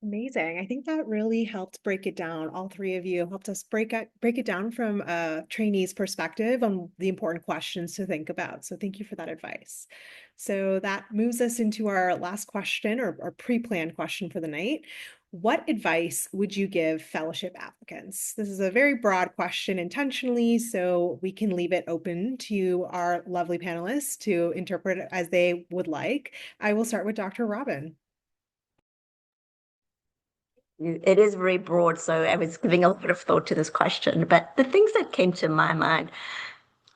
Amazing. I think that really helped break it down. All three of you helped us break it down from a trainee's perspective on the important questions to think about. So thank you for that advice. So that moves us into our last question or pre-planned question for the night. What advice would you give fellowship applicants? This is a very broad question intentionally, so we can leave it open to our lovely panelists to interpret it as they would like. I will start with Dr. Robin. It is very broad, so I was giving a lot of thought to this question. But the things that came to my mind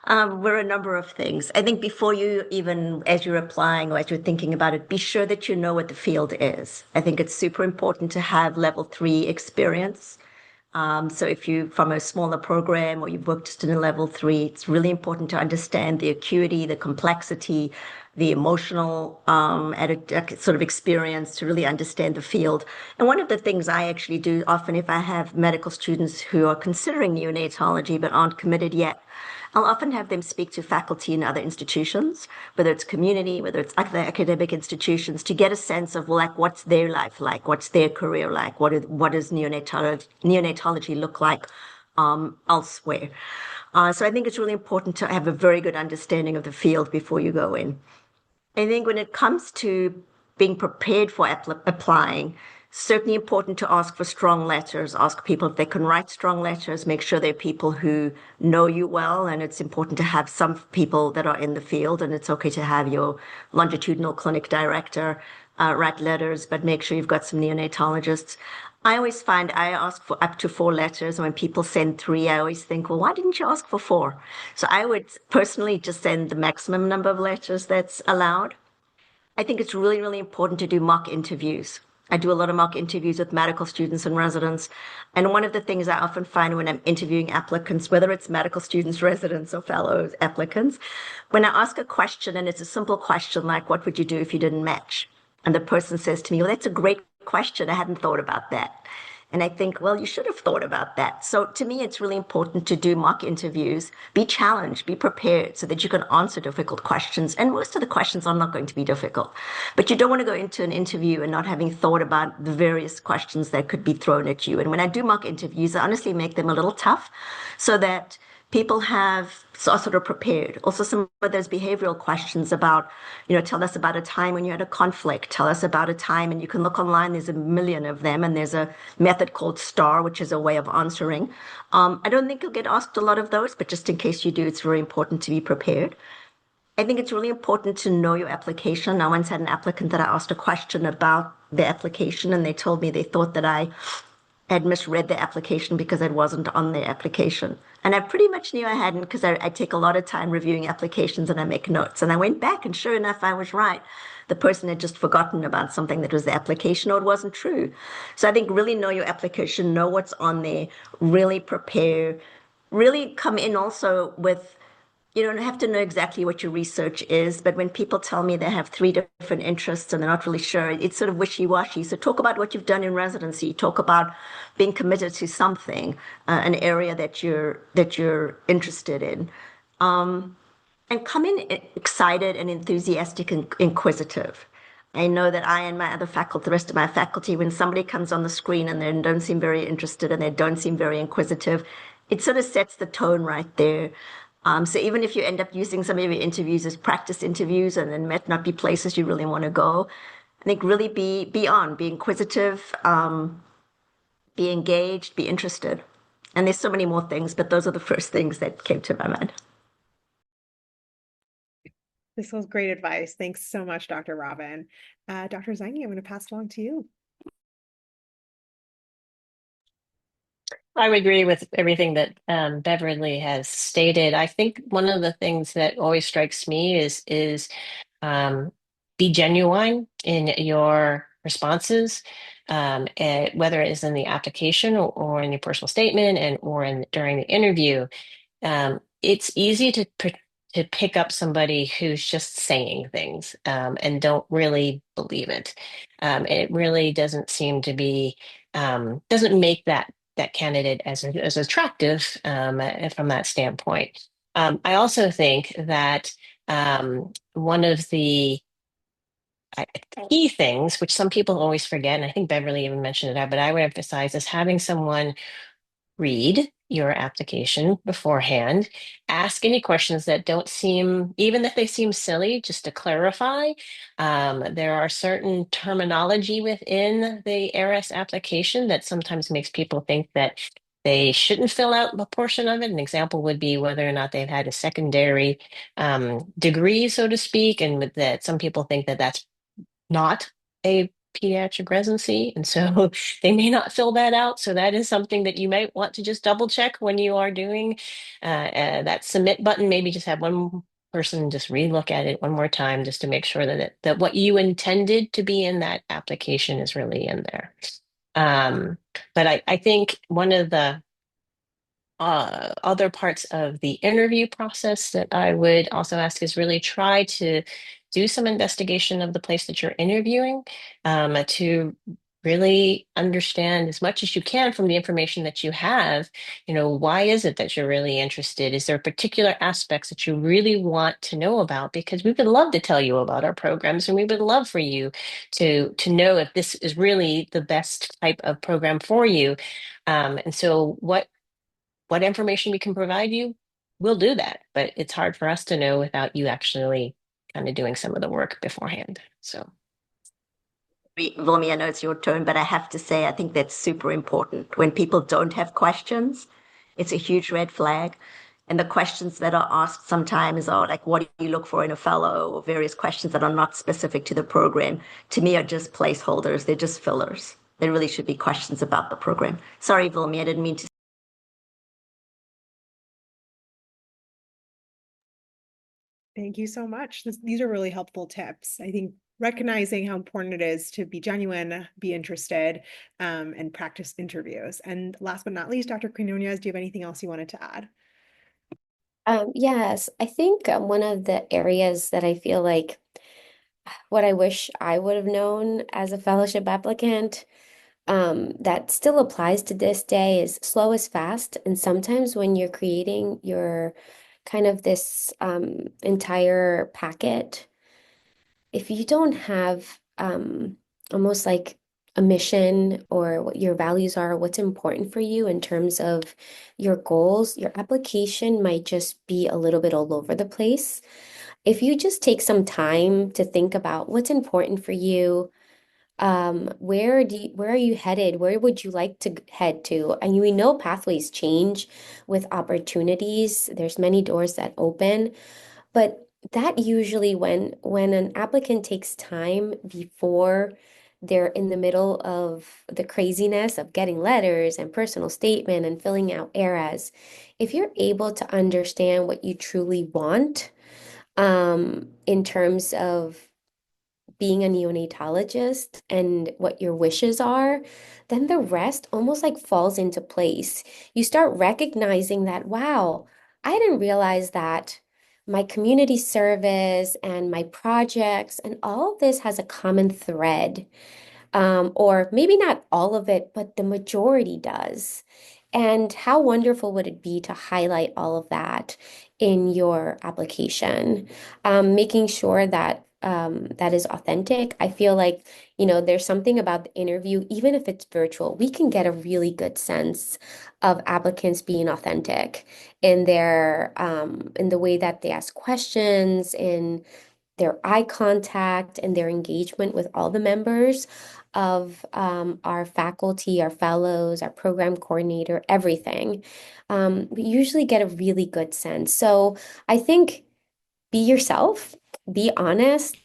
were a number of things. I think before you even, as you're applying or as you're thinking about it, be sure that you know what the field is. I think it's super important to have level 3 experience. So if you from a smaller program or you've worked just in a level 3, it's really important to understand the acuity, the complexity, the emotional sort of experience to really understand the field. And one of the things I actually do often if I have medical students who are considering neonatology but aren't committed yet, I'll often have them speak to faculty in other institutions, whether it's community, whether it's other academic institutions, to get a sense of, well, like, what's their life like? What's their career like? What does neonatology look like elsewhere? So I think it's really important to have a very good understanding of the field before you go in. I think when it comes to being prepared for applying, certainly important to ask for strong letters, ask people if they can write strong letters, make sure they're people who know you well, and it's important to have some people that are in the field, and it's okay to have your longitudinal clinic director write letters, but make sure you've got some neonatologists. I always find I ask for up to 4 letters, and when people send 3, I always think, well, why didn't you ask for 4? So I would personally just send the maximum number of letters that's allowed. I think it's really, really important to do mock interviews. I do a lot of mock interviews with medical students and residents. And one of the things I often find when I'm interviewing applicants, whether it's medical students, residents, or fellows applicants, when I ask a question and it's a simple question like, what would you do if you didn't match? And the person says to me, well, that's a great question. I hadn't thought about that. And I think, well, you should have thought about that. So to me, it's really important to do mock interviews, be challenged, be prepared so that you can answer difficult questions. And most of the questions are not going to be difficult. But you don't want to go into an interview and not having thought about the various questions that could be thrown at you. And when I do mock interviews, I honestly make them a little tough so that people are sort of prepared. Also, some of those behavioral questions about, tell us about a time when you had a conflict, tell us about a time, and you can look online, there's a million of them, and there's a method called STAR, which is a way of answering. I don't think you'll get asked a lot of those, but just in case you do, it's very important to be prepared. I think it's really important to know your application. I once had an applicant that I asked a question about the application, and they told me they thought that I had misread the application because it wasn't on the application. And I pretty much knew I hadn't because I take a lot of time reviewing applications and I make notes. And I went back and sure enough, I was right. The person had just forgotten about something that was the application or it wasn't true. So I think really know your application, know what's on there, really prepare, really come in also with you don't have to know exactly what your research is, but when people tell me they have 3 different interests and they're not really sure, it's sort of wishy-washy. So talk about what you've done in residency. Talk about being committed to something, an area that you're interested in, and come in excited and enthusiastic and inquisitive. I know that I and my other faculty, the rest of my faculty, when somebody comes on the screen and they don't seem very interested and they don't seem very inquisitive, it sort of sets the tone right there. So even if you end up using some of your interviews as practice interviews and then might not be places you really want to go, I think really be inquisitive, be engaged, be interested. And there's so many more things, but those are the first things that came to my mind. This was great advice. Thanks so much, Dr. Robin. Dr. Zangi, I'm going to pass it along to you. I would agree with everything that Beverly has stated. I think one of the things that always strikes me is be genuine in your responses, whether it is in the application or in your personal statement and or during the interview. It's easy to pick up somebody who's just saying things and don't really believe it. It really doesn't seem to be doesn't make that candidate as attractive from that standpoint. I also think that one of the key things, which some people always forget, and I think Beverly even mentioned it, but I would emphasize, is having someone read your application beforehand, ask any questions that don't seem, even if they seem silly, just to clarify. There are certain terminology within the ARS application that sometimes makes people think that they shouldn't fill out a portion of it. An example would be whether or not they've had a secondary degree, so to speak, and with that, some people think that that's not a pediatric residency, and so they may not fill that out. So that is something that you might want to just double check when you are doing that submit button. Maybe just have one person just relook at it one more time just to make sure that what you intended to be in that application is really in there. But I think one of the other parts of the interview process that I would also ask is really try to do some investigation of the place that you're interviewing to really understand as much as you can from the information that you have, why is it that you're really interested? Is there particular aspects that you really want to know about? Because we would love to tell you about our programs, and we would love for you to know if this is really the best type of program for you. And so what information we can provide you, we'll do that. But it's hard for us to know without you actually kind of doing some of the work beforehand. So, Vilmi, I know it's your turn, but I have to say, I think that's super important. When people don't have questions, it's a huge red flag. And the questions that are asked sometimes are like, what do you look for in a fellow? Or various questions that are not specific to the program, to me, are just placeholders. They're just fillers. There really should be questions about the program. Sorry, Vilmi, I didn't mean to. Thank you so much. These are really helpful tips. I think recognizing how important it is to be genuine, be interested, and practice interviews. And last but not least, Dr. Quinones, do you have anything else you wanted to add? Yes, I think one of the areas that I feel like what I wish I would have known as a fellowship applicant, that still applies to this day is slow is fast. And sometimes when you're creating your kind of this entire packet, if you don't have almost like a mission or what your values are, what's important for you in terms of your goals, your application might just be a little bit all over the place. If you just take some time to think about what's important for you, where are you headed? Where would you like to head to? And we know pathways change with opportunities. There's many doors that open. But that usually when an applicant takes time before they're in the middle of the craziness of getting letters and personal statement and filling out eras, if you're able to understand what you truly want, in terms of being a neonatologist and what your wishes are, then the rest almost like falls into place. You start recognizing that, wow, I didn't realize that my community service and my projects and all of this has a common thread. Or maybe not all of it, but the majority does. And how wonderful would it be to highlight all of that in your application, making sure that that is authentic. I feel like, there's something about the interview, even if it's virtual, we can get a really good sense of applicants being authentic in in the way that they ask questions, in their eye contact and their engagement with all the members of our faculty, our fellows, our program coordinator, everything. We usually get a really good sense. So I think be yourself, be honest,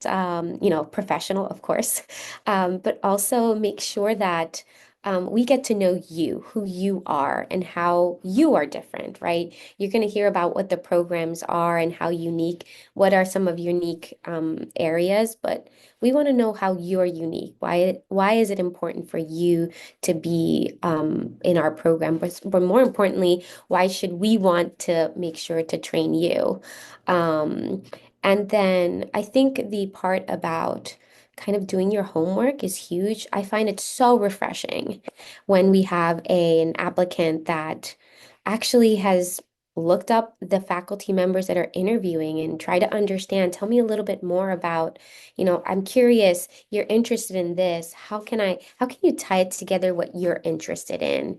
professional, of course, but also make sure that we get to know you, who you are, and how you are different, right? You're going to hear about what the programs are and how unique, what are some of unique areas, but we want to know how you're unique. Why is it important for you to be in our program? But more importantly, why should we want to make sure to train you? Um, and then I think the part about kind of doing your homework is huge. I find it so refreshing when we have an applicant that actually has looked up the faculty members that are interviewing and try to understand. Tell me a little bit more about, I'm curious, you're interested in this. How can you tie it together what you're interested in?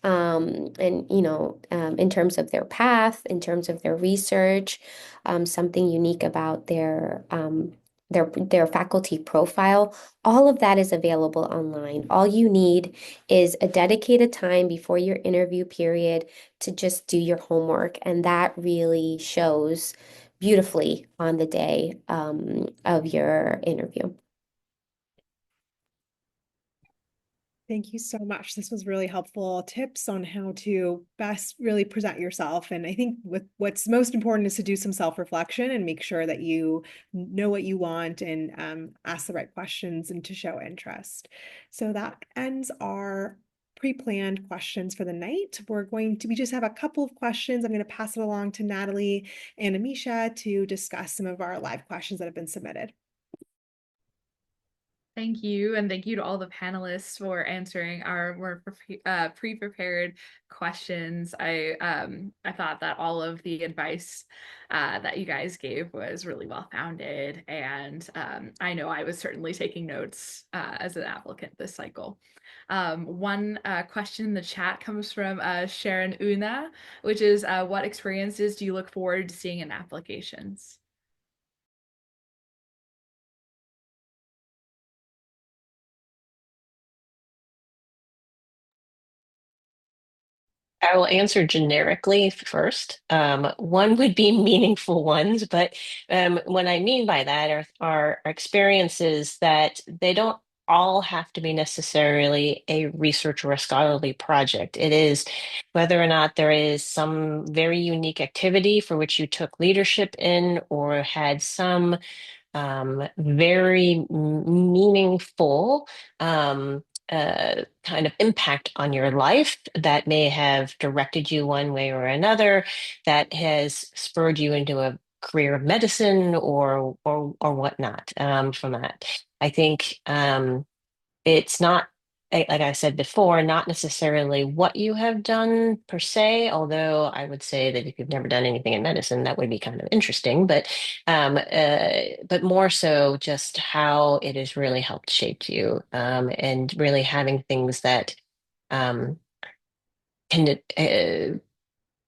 In terms of their path, in terms of their research, something unique about their faculty profile. All of that is available online. All you need is a dedicated time before your interview period to just do your homework, and that really shows beautifully on the day of your interview. Thank you so much. This was really helpful tips on how to best really present yourself. And I think what's most important is to do some self-reflection and make sure that you know what you want and ask the right questions and to show interest. So that ends our pre-planned questions for the night. We just have a couple of questions. I'm going to pass it along to Natalie and Amisha to discuss some of our live questions that have been submitted. Thank you, and thank you to all the panelists for answering our more pre-prepared questions. I thought that all of the advice that you guys gave was really well founded, and I know I was certainly taking notes as an applicant this cycle. One question in the chat comes from Sharon Una, which is what experiences do you look forward to seeing in applications? I will answer generically first. One would be meaningful ones, but what I mean by that are experiences that they don't all have to be necessarily a research or a scholarly project. It is whether or not there is some very unique activity for which you took leadership in or had some very meaningful kind of impact on your life that may have directed you one way or another, that has spurred you into a career of medicine or whatnot from that. I think it's not, like I said before, not necessarily what you have done per se, although I would say that if you've never done anything in medicine, that would be kind of interesting, but more so just how it has really helped shape you, and really having things that um, can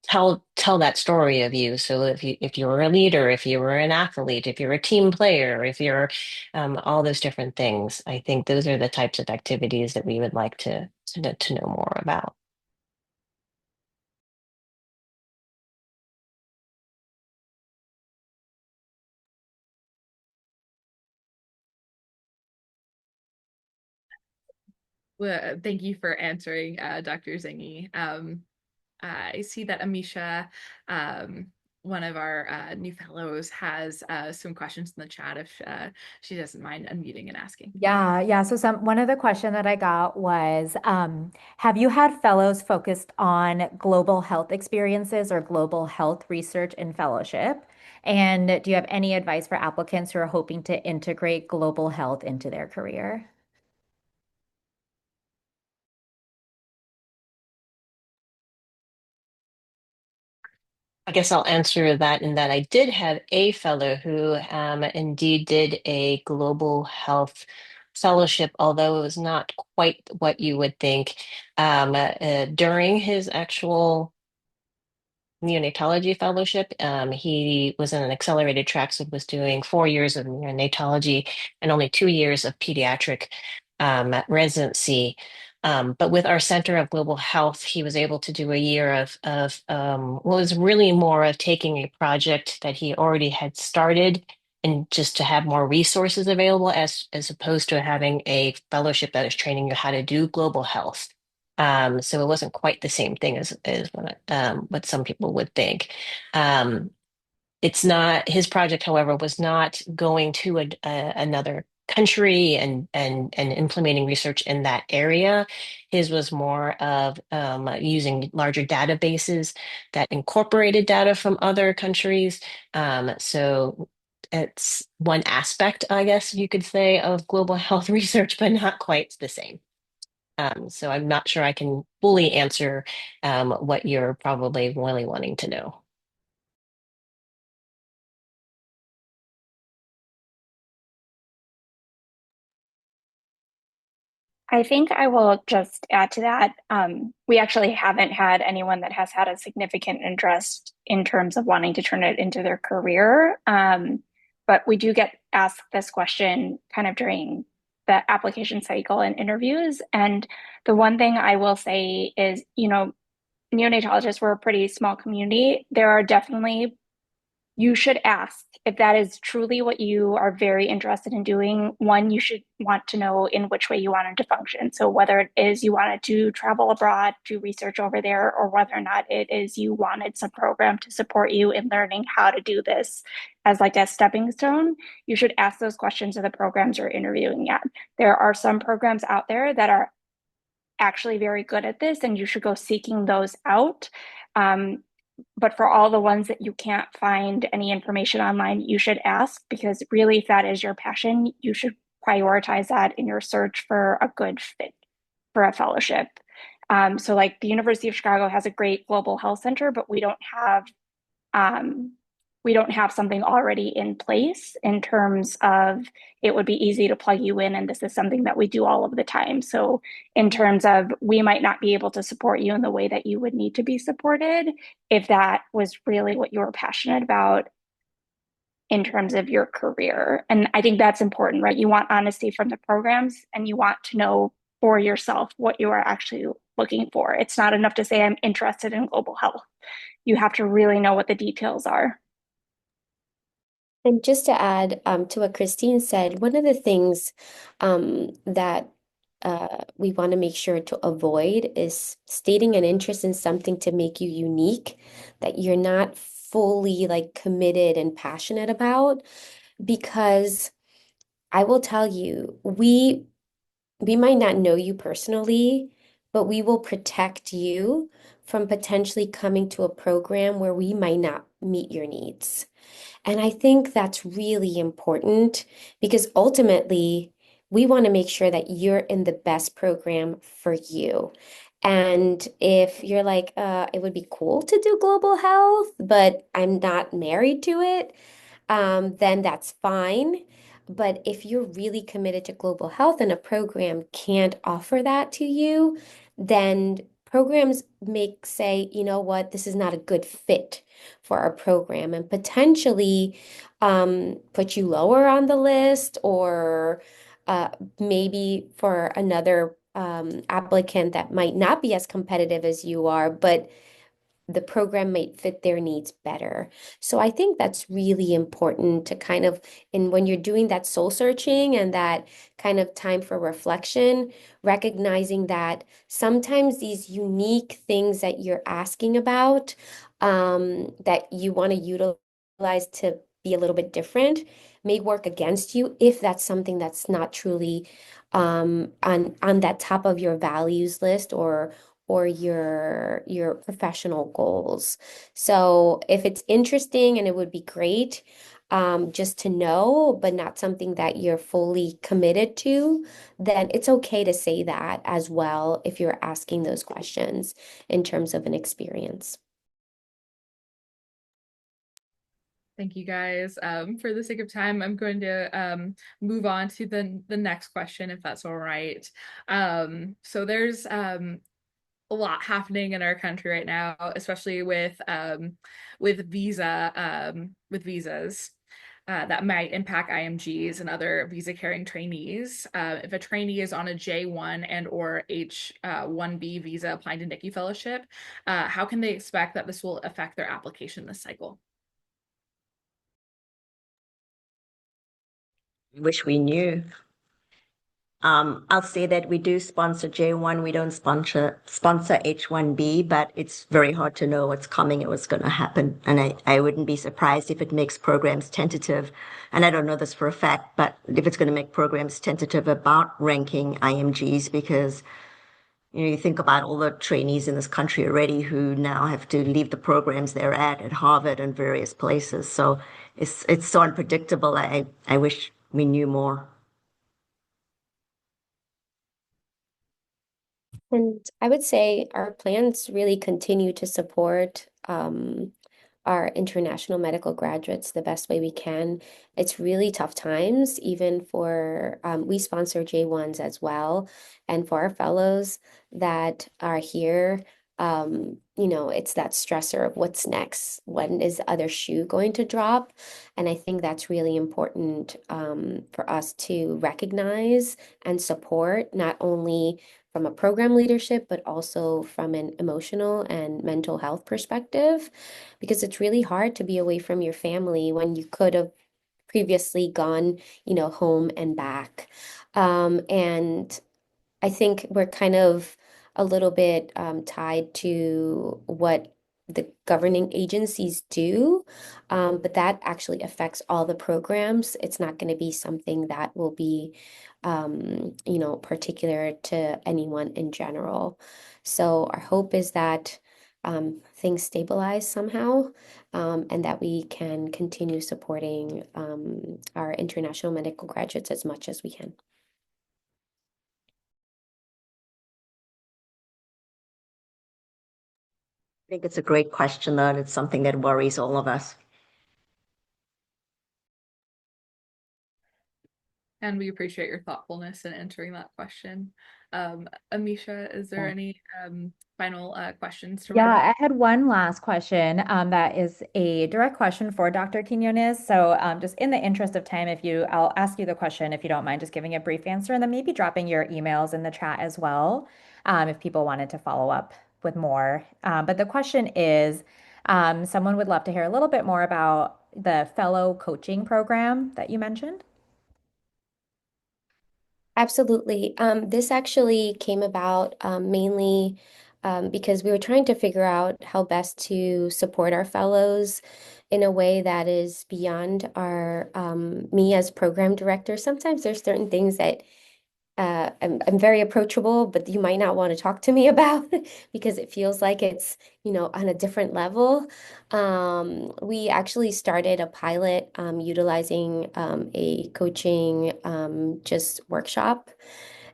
tell that story of you. So if you were a leader, if you were an athlete, if you're a team player, if you're all those different things, I think those are the types of activities that we would like to know more about. Well, thank you for answering, Dr. Zingy. I see that Amisha, one of our new fellows, has some questions in the chat if she doesn't mind unmuting and asking. Yeah. So one of the question that I got was, have you had fellows focused on global health experiences or global health research and fellowship? And do you have any advice for applicants who are hoping to integrate global health into their career? I guess I'll answer that in that I did have a fellow who indeed did a global health fellowship, although it was not quite what you would think. During his actual neonatology fellowship, he was in an accelerated track, so was doing 4 years of neonatology and only 2 years of pediatric residency. But with our Center of Global Health, he was able to do a year of what was really more of taking a project that he already had started and just to have more resources available as opposed to having a fellowship that is training you how to do global health. So it wasn't quite the same thing as what some people would think. Um, it's not his project, however, was not going to another country and implementing research in that area. His was more of using larger databases that incorporated data from other countries. So it's one aspect, I guess you could say, of global health research, but not quite the same. So I'm not sure I can fully answer what you're probably really wanting to know. I think I will just add to that. We actually haven't had anyone that has had a significant interest in terms of wanting to turn it into their career. But we do get asked this question kind of during the application cycle and interviews. And the one thing I will say is, neonatologists, we're a pretty small community. There are definitely you should ask if that is truly what you are very interested in doing. One, you should want to know in which way you wanted to function. So whether it is you wanted to travel abroad, do research over there, or whether or not it is you wanted some program to support you in learning how to do this as like a stepping stone, you should ask those questions of the programs you're interviewing at. There are some programs out there that are actually very good at this, and you should go seeking those out. But for all the ones that you can't find any information online, you should ask, because really, if that is your passion, you should prioritize that in your search for a good fit for a fellowship. So like the University of Chicago has a great global health center, but we don't have something already in place in terms of it would be easy to plug you in, and this is something that we do all of the time. So in terms of we might not be able to support you in the way that you would need to be supported if that was really what you were passionate about in terms of your career. And I think that's important, right? You want honesty from the programs, and you want to know for yourself what you are actually looking for. It's not enough to say I'm interested in global health. You have to really know what the details are. And just to add to what Christine said, one of the things that we want to make sure to avoid is stating an interest in something to make you unique, that you're not fully like committed and passionate about, because I will tell you, we might not know you personally, but we will protect you from potentially coming to a program where we might not meet your needs. And I think that's really important because ultimately we want to make sure that you're in the best program for you. And if you're like, it would be cool to do global health, but I'm not married to it, then that's fine. But if you're really committed to global health and a program can't offer that to you, then programs make say, you know what, this is not a good fit for our program, and potentially put you lower on the list, or maybe for another applicant that might not be as competitive as you are, but the program might fit their needs better. So I think that's really important to kind of, and when you're doing that soul searching and that kind of time for reflection, recognizing that sometimes these unique things that you're asking about, that you want to utilize to be a little bit different, may work against you if that's something that's not truly on that top of your values list, or your professional goals. So if it's interesting and it would be great just to know, but not something that you're fully committed to, then it's okay to say that as well if you're asking those questions in terms of an experience. Thank you guys. For the sake of time, I'm going to move on to the next question, if that's all right. So there's a lot happening in our country right now, especially with visas that might impact IMGs and other visa carrying trainees. If a trainee is on a J1 and or H1B visa applying to NICU fellowship, how can they expect that this will affect their application this cycle? Wish we knew. I'll say that we do sponsor J1. We don't sponsor H1B, but it's very hard to know what's coming and what's going to happen. And I wouldn't be surprised if it makes programs tentative. And I don't know this for a fact, but if it's going to make programs tentative about ranking IMGs, because you think about all the trainees in this country already who now have to leave the programs they're at Harvard and various places. So it's so unpredictable. I wish we knew more. And I would say our plans really continue to support our international medical graduates the best way we can. It's really tough times, even for, we sponsor J1s as well. And for our fellows that are here, it's that stressor of what's next. When is the other shoe going to drop? And I think that's really important for us to recognize and support, not only from a program leadership, but also from an emotional and mental health perspective, because it's really hard to be away from your family when you could have previously gone, home and back. And I think we're kind of a little bit tied to what the governing agencies do, but that actually affects all the programs. It's not going to be something that will be, particular to anyone in general. So our hope is that things stabilize somehow, and that we can continue supporting our international medical graduates as much as we can. I think it's a great question, though, and it's something that worries all of us. And we appreciate your thoughtfulness in answering that question. Amisha, is there any final questions to wrap Yeah, up? I had one last question that is a direct question for Dr. Quinones. So just in the interest of time, I'll ask you the question if you don't mind just giving a brief answer and then maybe dropping your emails in the chat as well, if people wanted to follow up with more. But the question is, someone would love to hear a little bit more about the fellow coaching program that you mentioned. Absolutely. This actually came about mainly because we were trying to figure out how best to support our fellows in a way that is beyond our me as program director. Sometimes there's certain things that I'm very approachable, but you might not want to talk to me about because it feels like it's, on a different level. We actually started a pilot utilizing a coaching just workshop.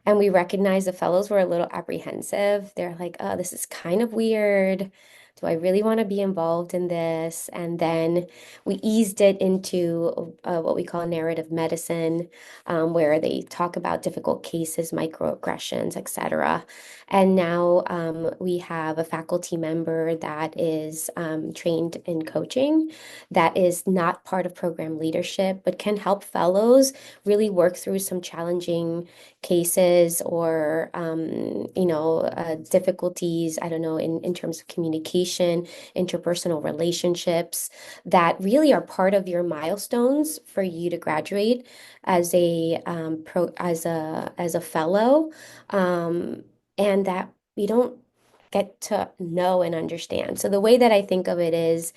And we recognized the fellows were a little apprehensive. They're like, oh, this is kind of weird. Do I really want to be involved in this? And then we eased it into what we call narrative medicine, where they talk about difficult cases, microaggressions, etc. And now we have a faculty member that is trained in coaching that is not part of program leadership, but can help fellows really work through some challenging cases or difficulties, I don't know, in terms of communication, interpersonal relationships that really are part of your milestones for you to graduate as a as a fellow, and that we don't get to know and understand. So the way that I think of it is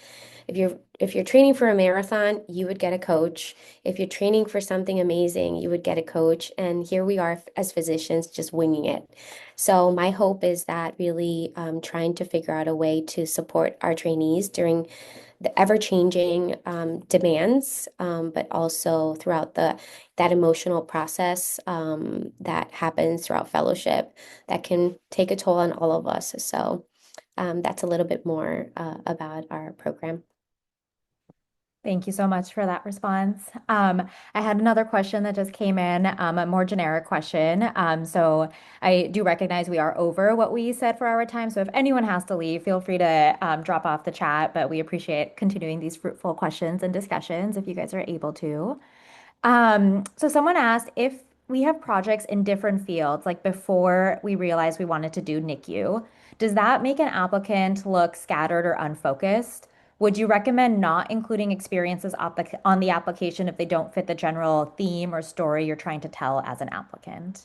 if you're training for a marathon, you would get a coach. If you're training for something amazing, you would get a coach. And here we are as physicians just winging it. So my hope is that really trying to figure out a way to support our trainees during the ever-changing demands, but also throughout that emotional process that happens throughout fellowship that can take a toll on all of us. So that's a little bit more about our program. Thank you so much for that response. I had another question that just came in, a more generic question. So I do recognize we are over what we said for our time. So if anyone has to leave, feel free to drop off the chat, but we appreciate continuing these fruitful questions and discussions if you guys are able to. So someone asked if we have projects in different fields, like before we realized we wanted to do NICU, does that make an applicant look scattered or unfocused? Would you recommend not including experiences on the application if they don't fit the general theme or story you're trying to tell as an applicant?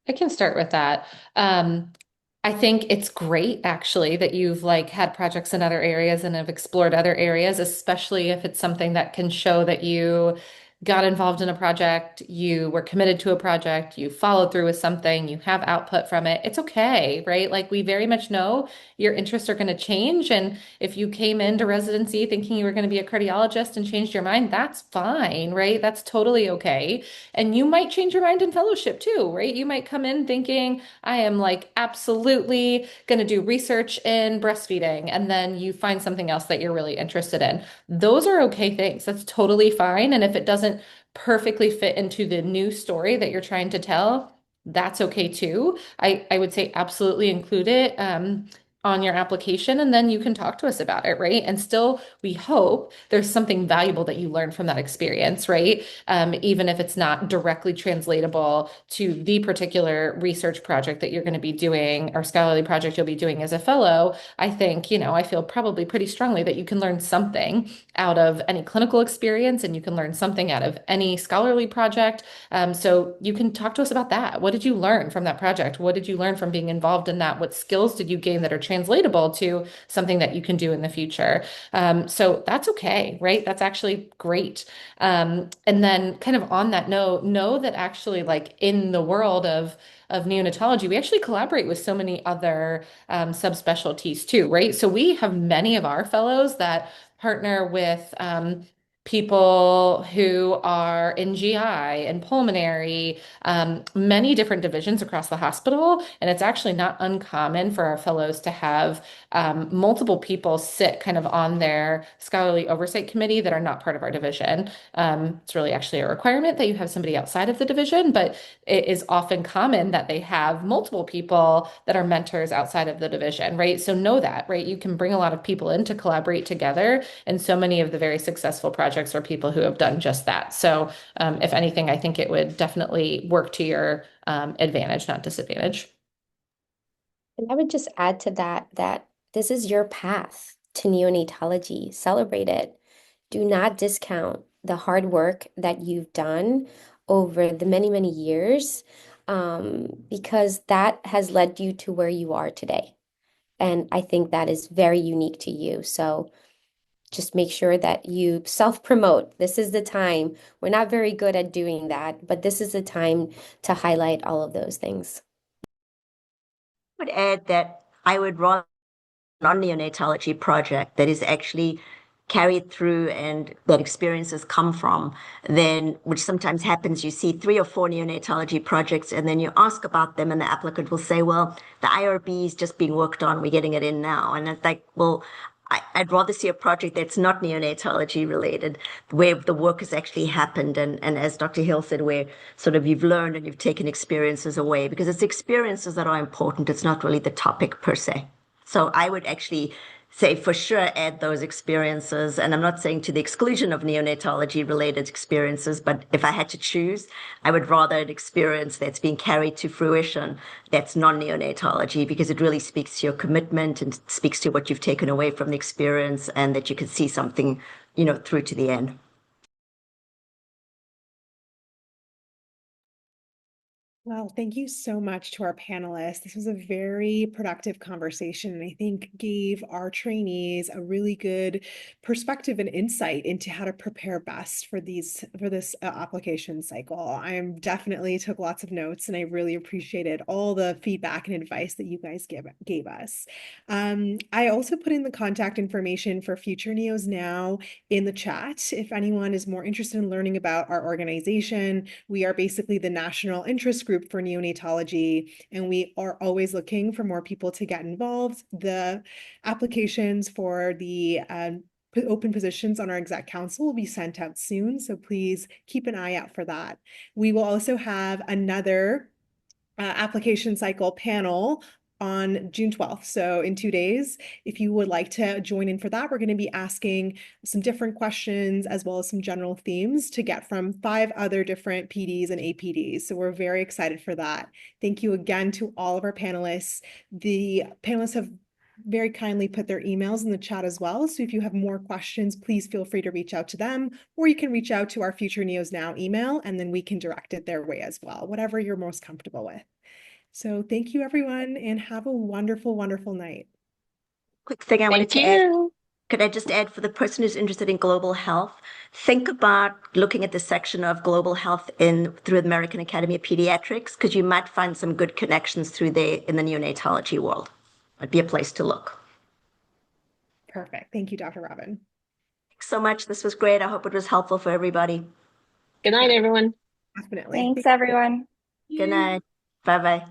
I can start with that. I think it's great actually that you've like had projects in other areas and have explored other areas, especially if it's something that can show that you got involved in a project, you were committed to a project, you followed through with something, you have output from it. It's okay, right? Like we very much know your interests are going to change. And if you came into residency thinking you were going to be a cardiologist and changed your mind, that's fine, right? That's totally okay. And you might change your mind in fellowship too, right? You might come in thinking, I am like absolutely going to do research in breastfeeding, and then you find something else that you're really interested in. Those are okay things. That's totally fine. And if it doesn't perfectly fit into the new story that you're trying to tell, that's okay too. I would say absolutely include it. On your application, and then you can talk to us about it, right? And still, we hope there's something valuable that you learned from that experience, right? Even if it's not directly translatable to the particular research project that you're going to be doing or scholarly project you'll be doing as a fellow, I think, I feel probably pretty strongly that you can learn something out of any clinical experience and you can learn something out of any scholarly project. So you can talk to us about that. What did you learn from that project? What did you learn from being involved in that? What skills did you gain that are translatable to something that you can do in the future? So that's okay, right? That's actually great. And then kind of on that note, know that actually like in the world of neonatology, we actually collaborate with so many other subspecialties too, right? So we have many of our fellows that partner with people who are in GI and pulmonary, many different divisions across the hospital. And it's actually not uncommon for our fellows to have multiple people sit kind of on their scholarly oversight committee that are not part of our division. It's really actually a requirement that you have somebody outside of the division, but it is often common that they have multiple people that are mentors outside of the division, right? So know that, right? You can bring a lot of people in to collaborate together. And so many of the very successful projects are people who have done just that. So if anything, I think it would definitely work to your advantage, not disadvantage. And I would just add to that that this is your path to neonatology. Celebrate it. Do not discount the hard work that you've done over the many, many years, because that has led you to where you are today. And I think that is very unique to you. So just make sure that you self-promote. This is the time. We're not very good at doing that, but this is the time to highlight all of those things. I would add that I would rather non-neonatology project that is actually carried through and that experiences come from, then which sometimes happens, you see 3 or 4 neonatology projects and then you ask about them and the applicant will say, well, the IRB is just being worked on, we're getting it in now. And it's like, well, I'd rather see a project that's not neonatology related, where the work has actually happened. And as Dr. Hill said, where sort of you've learned and you've taken experiences away, because it's experiences that are important. It's not really the topic per se. So I would actually say for sure add those experiences. And I'm not saying to the exclusion of neonatology related experiences, but if I had to choose, I would rather an experience that's being carried to fruition that's non-neonatology, because it really speaks to your commitment and speaks to what you've taken away from the experience and that you can see something, through to the end. Well, thank you so much to our panelists. This was a very productive conversation, and I think gave our trainees a really good perspective and insight into how to prepare best for this application cycle. I definitely took lots of notes, and I really appreciated all the feedback and advice that you guys gave us. I also put in the contact information for Future Neos Now in the chat. If anyone is more interested in learning about our organization, we are basically the national interest group for neonatology, and we are always looking for more people to get involved. The applications for the open positions on our exec council will be sent out soon, so please keep an eye out for that. We will also have another application cycle panel on June 12th. So in 2 days, if you would like to join in for that, we're going to be asking some different questions as well as some general themes to get from 5 other different PDs and APDs. So we're very excited for that. Thank you again to all of our panelists. The panelists have very kindly put their emails in the chat as well. So if you have more questions, please feel free to reach out to them, or you can reach out to our Future Neos Now email, and then we can direct it their way as well, whatever you're most comfortable with. So thank you, everyone, and have a wonderful, wonderful night. Quick thing I wanted Thank to add. you. Could I just add, for the person who's interested in global health, think about looking at the section of global health through the American Academy of Pediatrics, because you might find some good connections through there in the neonatology world. It'd be a place to look. Perfect. Thank you, Dr. Robin. Thanks so much. This was great. I hope it was helpful for everybody. Good night, everyone. Definitely. Thanks, everyone. Good night. Bye-bye.